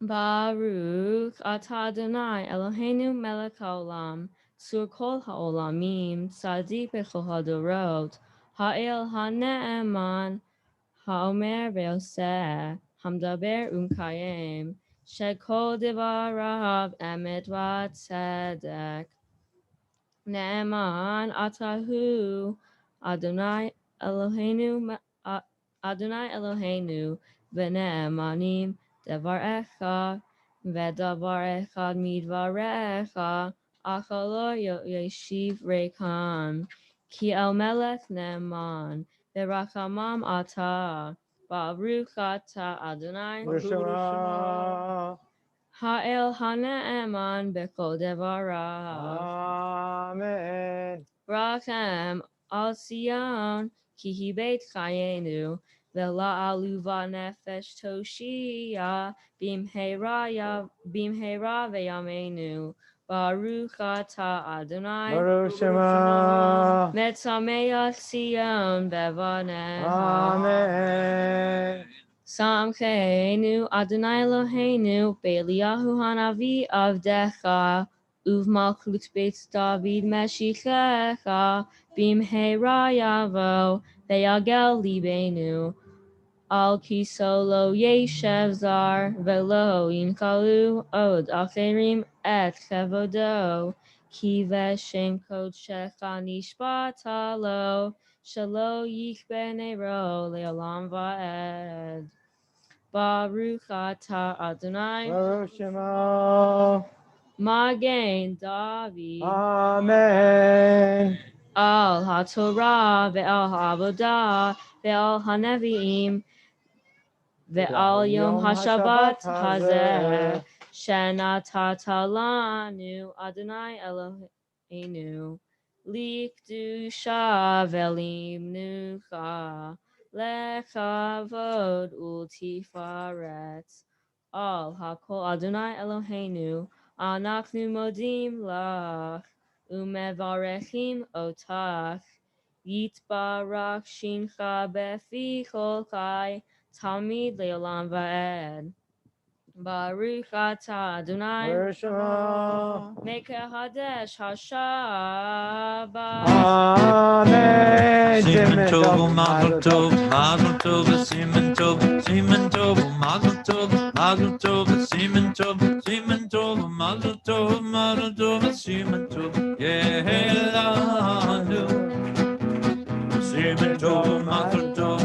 Baruch atah Adonai Eloheinu melech haolam tzur kol haolamim tzadik bechol hadorot ha'el ha'ne'eman ha'omer ve'oseh hamdaber umkayem shekol devarav emet v'tzedek ne'eman atahu Adonai Eloheinu v'ne'emanim Devar echad vedavar echad midvarecha achalo yeshiv rekam ki el melech ne'eman verachamam ata baruch ata Adonai Shema. Ha'el hana'eman b'kol devarav. Amen. Rachem al Sion, ki hi beit chayenu, vela aluva nefesh toshia, bimheira veyamenu, Baruch atah Adonai, Baruch Shema. Metzameach Sion bevanecha. Amen. Samcheinu Adonai Eloheinu Be'eliyahu Hanavi Avdecha Uvmalchut Beit David Meshichecha Bimheira Yavo Ve'yagel Libenu Al Kisolo Yeshev Zar Velo Yinkalu Od Acherim Et Chevodo Ki Veshem Kodshecha Nishbatalo Shalo Yichbe Nero Leolam Va'ed Baruch atah Adonai, Baruch Shema. Magen David, Amen. Al HaTorah ve'al HaAvodah ve'al HaNevi'im ve'al Yom HaShabbat hazeh shenatata lanu Adonai Eloheinu likdusha ve'limnucha lekavod ultifaret al hakol Adonai Eloheinu anachnu modim lach umevarechim otach yitbarach shincha befi kol kai Talmid Leolam Va'ed. Baruch atah Adonai. Baruch Shema. Mekeh Hadesh HaShabbat. Amen. Simen tov, Mazel mazel tov, simen tov, mazel tov, simen tov, mazel tov, simen tov, yehelanu. Simen tov, mazel tov,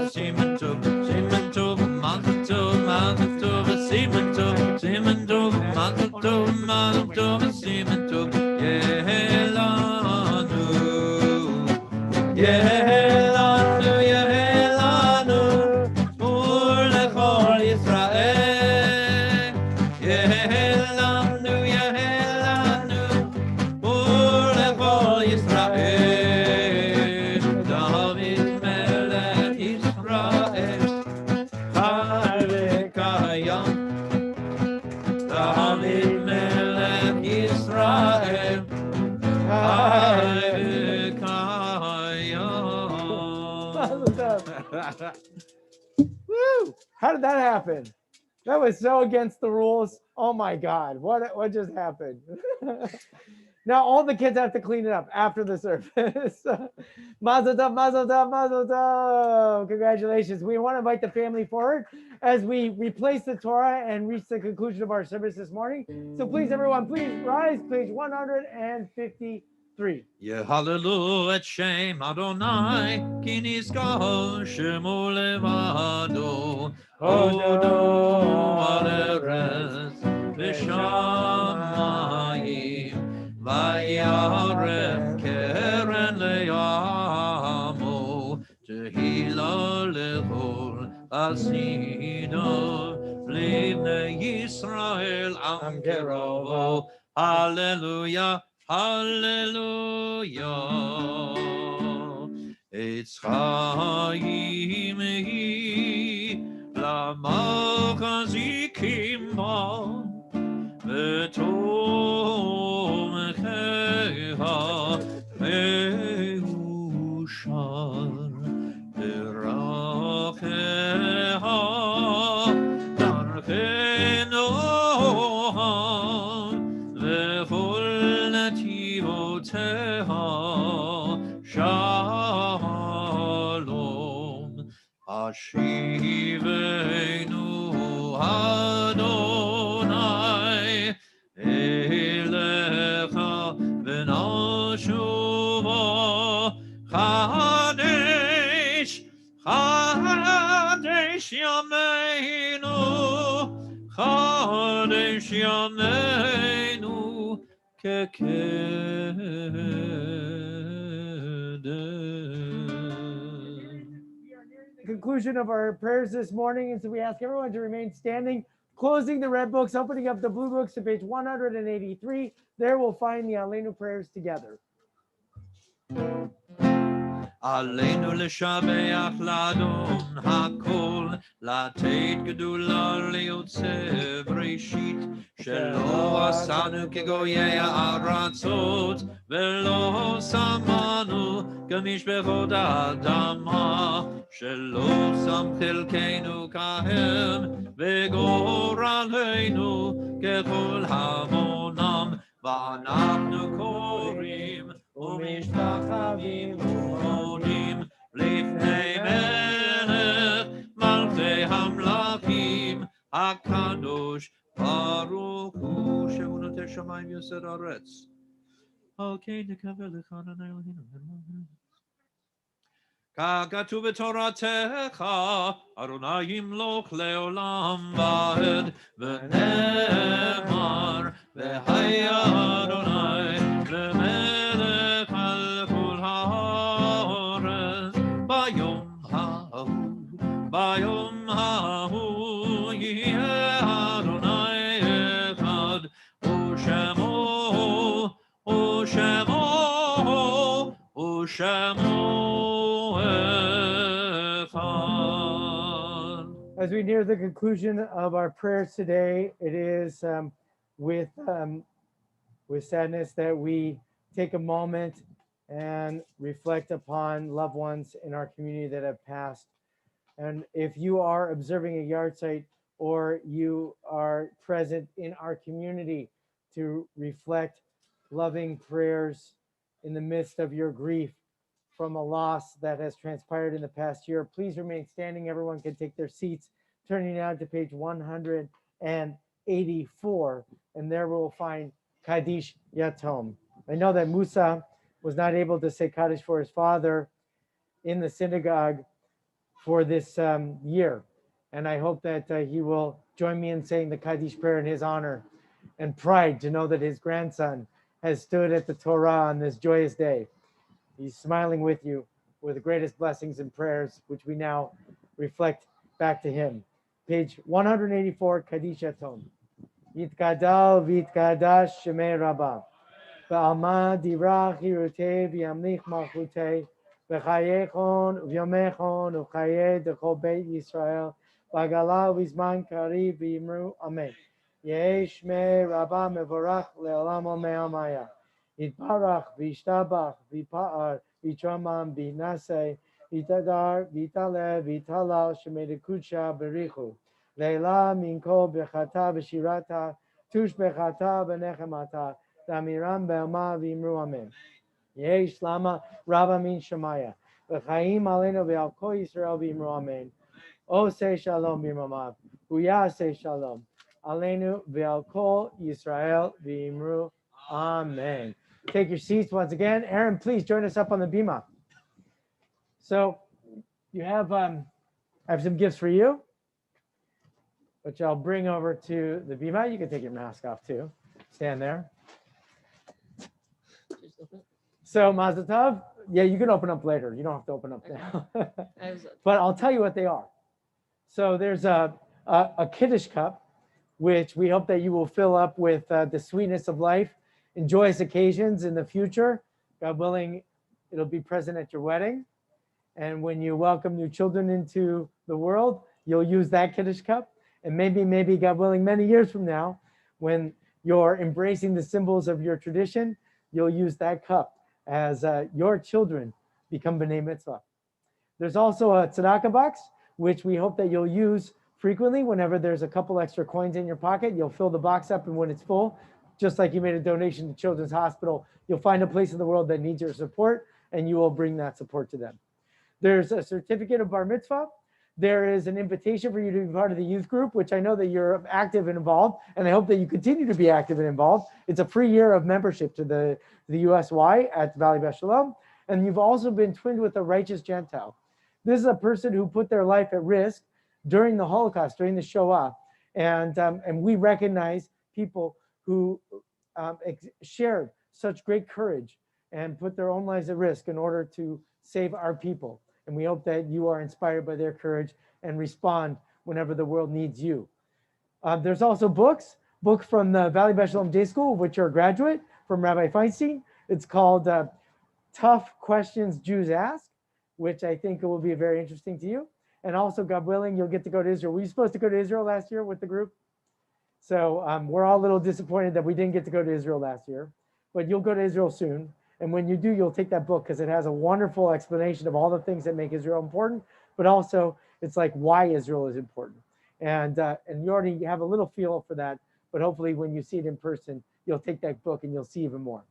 simen tov, mazel tov, simen tov, mazel tov, simen tov, yehelanu. Yehelanu, Yehelanu, Ur lechol Yisrael. Yehelanu, Yehelanu, Ur lechol Yisrael. David melech Yisrael, Chai v'kayam. David melech Yisrael, Chai tov. Woo! How did that happen? That was so against the rules. Oh my God. What just happened? Now all the kids have to clean it up after the service. Mazel tov, mazel tov, mazel tov. Congratulations. We want to invite the family forward as we replace the Torah and reach the conclusion of our service this morning. So please, everyone, please rise, page 153. Yehalelu et Shem Adonai, ki nizkar shemo levado, hodo al eretz v'shamayim, vayarem keren leyamo, tehila lechol asido, livnei Yisrael am kerovo. Hallelujah. Hallelujah. It's Chaim hi l'malchazikimba v'tomcheha meushar d'racheha darchenoha Shalom, Ashivenu Adonai, Elecha v'nashuva, Chadesh, Chadesh Yameinu, Chadesh Yameinu, Conclusion of our prayers this morning, and so we ask everyone to remain standing Closing the red books, opening up the blue books to page 183. There we'll find the Aleinu prayers together. עלינו לשבח לאדון הכל, לתת גדולה ליוצא בראשית, שלא עשנו כגויי הארצות, ולא שמנו כמשפחות האדמה, שלא שם חלקנו כהם, וגורלנו ככל המונם, ואנחנו קוראים ומשתחווים ומונים לפני מלך מלכי המלכים הקדוש ברוך הוא שהוא נוטה שמיים יסוד ארץ. על כן נקווה לך אדוני אלוהינו. ככתוב בתורתך, אדוני ימלוך לעולם ועד, ונאמר, והיה אדוני למלך על כל הארץ, ביום ההוא יהיה אדוני אחד, ושמו As we near the conclusion of our prayers today, it is with sadness that we take a moment and reflect upon loved ones in our community that have passed. And if you are observing a yard site or you are present in our community to reflect loving prayers in the midst of your grief from a loss that has transpired in the past year, please remain standing. Everyone can take their seats. Turning now to page 184, and there we'll find Kaddish Yatom. I know that Musa was not able to say Kaddish for his father in the synagogue for this year, and I hope that he will join me in saying the Kaddish prayer in his honor and pride to know that his grandson has stood at the Torah on this joyous day. He's smiling with you with the greatest blessings and prayers, which we now reflect back to him. Page 184, Kaddish Yatom. Yitkadal v'yitkadash shemei Rabbah. V'alma dirach hirutei v'yamlich malchutei. V'chayechon v'yomechon v'chayei d'chol beit Yisrael. V'agala v'zman kariv v'yimru amen. Yehei shmei Rabbah mevorach le'olam ome'amaya. Yitbarach v'yishtabach v'yipa'ar v'yitramam v'yinaseh. Vitadar, vitale, vitalal, shemedekucha, berichu. Leila, minko, bechata, beshirata, tush bechata, benechemata, damiram, be'alma, v'imru amen. Yesh lama, rabba min shemaya. V'chaim alenu ve'al kol Yisrael, v'imru amen. O say shalom, b'imamav. Huya say shalom. Alenu ve'al kol Yisrael, v'imru amen. Take your seats once again. Aaron, please join us up on the bima. So you have, I have some gifts for you, which I'll bring over to the bima. You can take your mask off too. Stand there. So Mazel Tov, yeah, you can open up later. You don't have to open up now. But I'll tell you what they are. So there's a Kiddush cup, which we hope that you will fill up with the sweetness of life and joyous occasions in the future. God willing, it'll be present at your wedding. And when you welcome new children into the world, you'll use that Kiddush cup. And maybe, God willing, many years from now, when you're embracing the symbols of your tradition, you'll use that cup as your children become B'nai Mitzvah. There's also a tzedakah box, which we hope that you'll use frequently. Whenever there's a couple extra coins in your pocket, you'll fill the box up, and when it's full, just like you made a donation to Children's Hospital, you'll find a place in the world that needs your support, and you will bring that support to them. There's a certificate of bar mitzvah. There is an invitation for you to be part of the youth group, which I know that you're active and involved, and I hope that you continue to be active and involved. It's a free year of membership to the USY at Valley Beth Shalom, and you've also been twinned with a righteous Gentile. This is a person who put their life at risk during the Holocaust, during the Shoah, and we recognize people who shared such great courage and put their own lives at risk in order to save our people. And we hope that you are inspired by their courage and respond whenever the world needs you. There's also book from the Valley Beth Shalom Day School, which you're a graduate from Rabbi Feinstein. It's called Tough Questions Jews Ask, which I think will be very interesting to you. And also, God willing, you'll get to go to Israel. Were you supposed to go to Israel last year with the group? So we're all a little disappointed that we didn't get to go to Israel last year, but you'll go to Israel soon. And when you do, you'll take that book because it has a wonderful explanation of all the things that make Israel important, but also it's like why Israel is important. And you already have a little feel for that, but hopefully when you see it in person, you'll take that book and you'll see even more.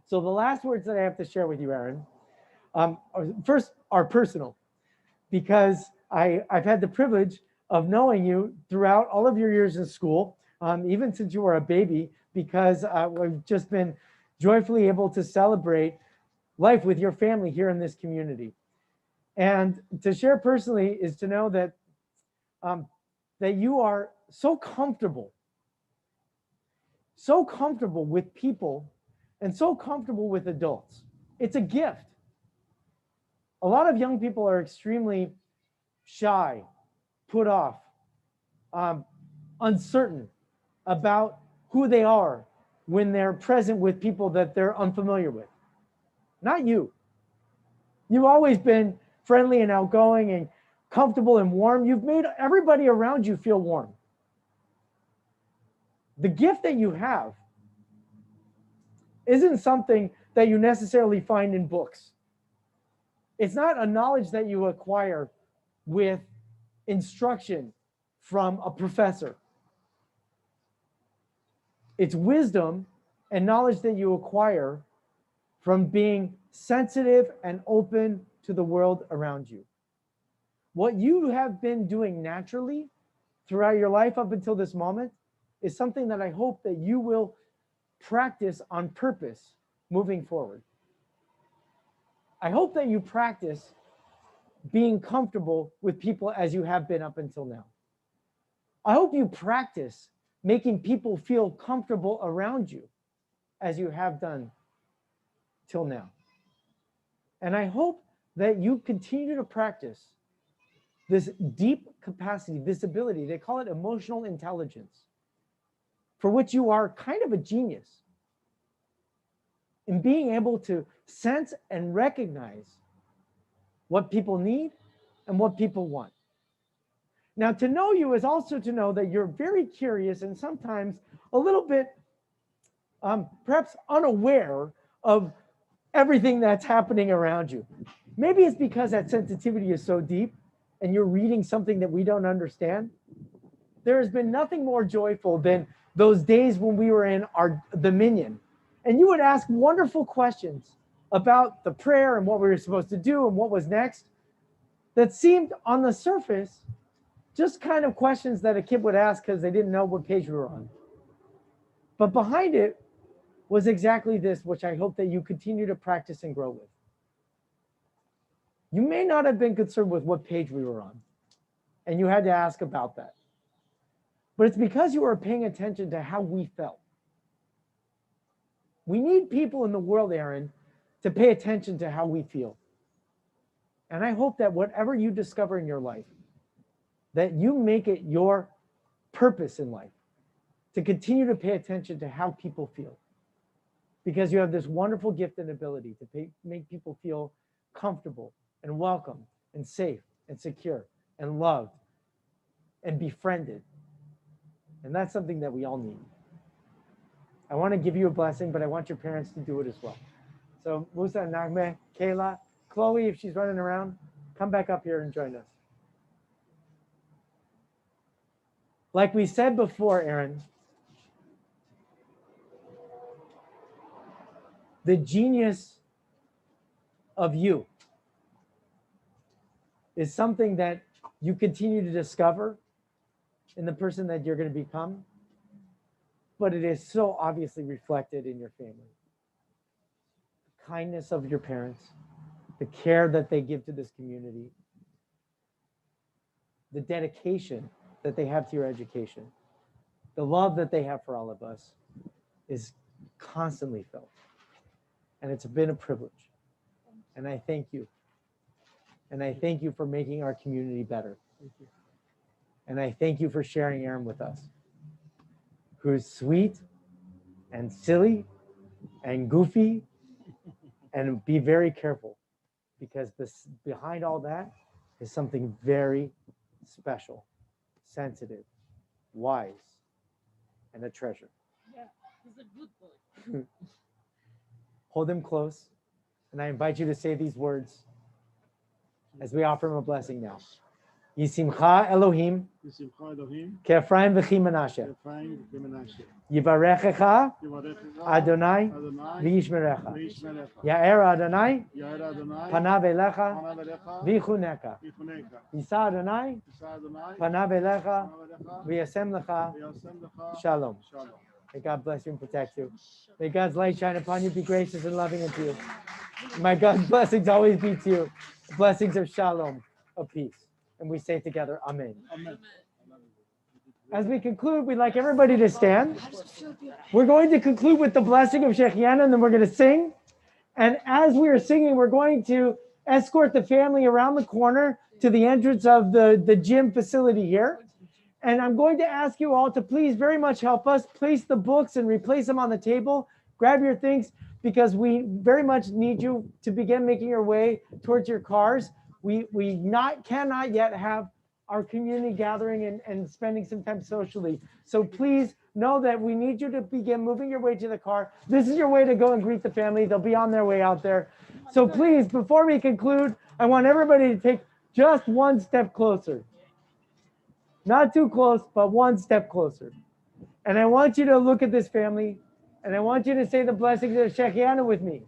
So the last words that I have to share with you, Aaron, first are personal, because I've had the privilege of knowing you throughout all of your years in school, even since you were a baby, because we've just been joyfully able to celebrate life with your family here in this community. And to share personally is to know that that you are so comfortable with people and so comfortable with adults. It's a gift. A lot of young people are extremely shy, put off, uncertain about who they are when they're present with people that they're unfamiliar with. Not you. You've always been friendly and outgoing and comfortable and warm. You've made everybody around you feel warm. The gift that you have isn't something that you necessarily find in books. It's not a knowledge that you acquire with instruction from a professor. It's wisdom and knowledge that you acquire from being sensitive and open to the world around you. What you have been doing naturally throughout your life up until this moment is something that I hope that you will practice on purpose moving forward. I hope that you practice being comfortable with people as you have been up until now. I hope you practice making people feel comfortable around you as you have done till now. And I hope that you continue to practice this deep capacity, this ability, they call it emotional intelligence, for which you are kind of a genius in being able to sense and recognize what people need and what people want. Now, to know you is also to know that you're very curious and sometimes a little bit perhaps unaware of everything that's happening around you. Maybe it's because that sensitivity is so deep and you're reading something that we don't understand. There has been nothing more joyful than those days when we were in our dominion and you would ask wonderful questions about the prayer and what we were supposed to do and what was next that seemed on the surface just kind of questions that a kid would ask because they didn't know what page we were on. But behind it was exactly this, which I hope that you continue to practice and grow with. You may not have been concerned with what page we were on, and you had to ask about that. But it's because you were paying attention to how we felt. We need people in the world, Aaron, to pay attention to how we feel. And I hope that whatever you discover in your life, that you make it your purpose in life to continue to pay attention to how people feel. Because you have this wonderful gift and ability to make people feel comfortable and welcome and safe and secure and loved and befriended. And that's something that we all need. I want to give you a blessing, but I want your parents to do it as well. So Musa, Nagme, Kayla, Chloe, if she's running around, come back up here and join us. Like we said before, Aaron, the genius of you is something that you continue to discover in the person that you're going to become, but it is so obviously reflected in your family. The kindness of your parents, the care that they give to this community, the dedication that they have to your education, the love that they have for all of us is constantly felt. And it's been a privilege. And I thank you. And I thank you for making our community better. Thank you. And I thank you for sharing Aaron with us, who's sweet and silly and goofy, and be very careful, because behind all that is something very special, sensitive, wise, and a treasure. Yeah, he's a good boy. Hold him close, and I invite you to say these words as we offer him a blessing now. Yisimcha Elohim ke'Ephraim v'chi Menashe Yivarechecha Adonai v'yishmerecha Ya'er Adonai panav elecha v'yichuneka Yisa Adonai panav elecha v'yasem lecha Shalom. May God bless you and protect you. May God's light shine upon you, be gracious and loving unto you. May God's blessings always be to you. Blessings of shalom, of peace. And we say together, Amen. Amen. As we conclude, we'd like everybody to stand. We're going to conclude with the blessing of Shechianu, and then we're going to sing. And as we are singing, we're going to escort the family around the corner to the entrance of the gym facility here. And I'm going to ask you all to please very much help us place the books and replace them on the table. Grab your things, because we very much need you to begin making your way towards your cars. We cannot yet have our community gathering and spending some time socially. So please know that we need you to begin moving your way to the car. This is your way to go and greet the family. They'll be on their way out there. So please, before we conclude, I want everybody to take just one step closer. Not too close, but one step closer. And I want you to look at this family, and I want you to say the blessings of Shechianu with me.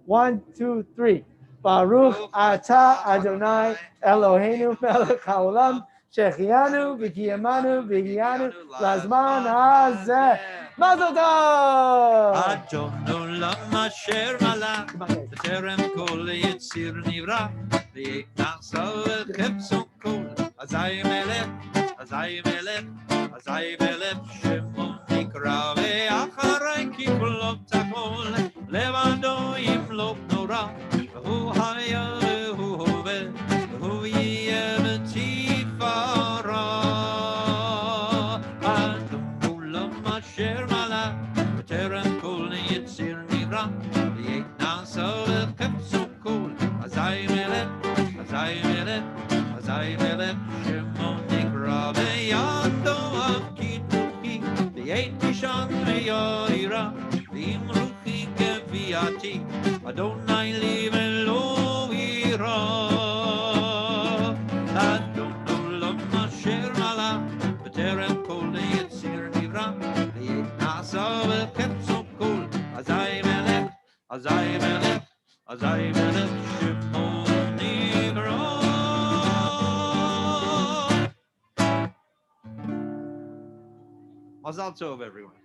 1, 2, 3. Baruch atah Adonai Eloheinu melech haolam Shechianu v'kiyamanu v'hiyanu lazman hazeh. Mazel tov! אדון עולם אשר מלך, בטרם כל יציר נברא, ויתנשא וחפצו כל, אזי מלך, אזי מלך, אזי מלך שמו נקרא, ואחרי כי כולו תכל, לבדו ימלוך נורא, והוא היה והוא הווה, והוא יהיה בתפארה. אדון עולם אשר מלך, בטרם כל יציר נברא, ויתנשא וחפצו כל, אזי מלך, אזי מלך, אזי מלך שמו נקרא, וידו אבקיד רוחי, וית תישן וירא, ואם רוחי גוויעתי, אדוני לי ולא יירא. אדון עולם אשר מלך, בטרם כל יציר נברא, ויתנשא וחפצו כל, אזי מלך, אזי מלך, אזי מלך שמו נקרא. Mazal tov, everyone.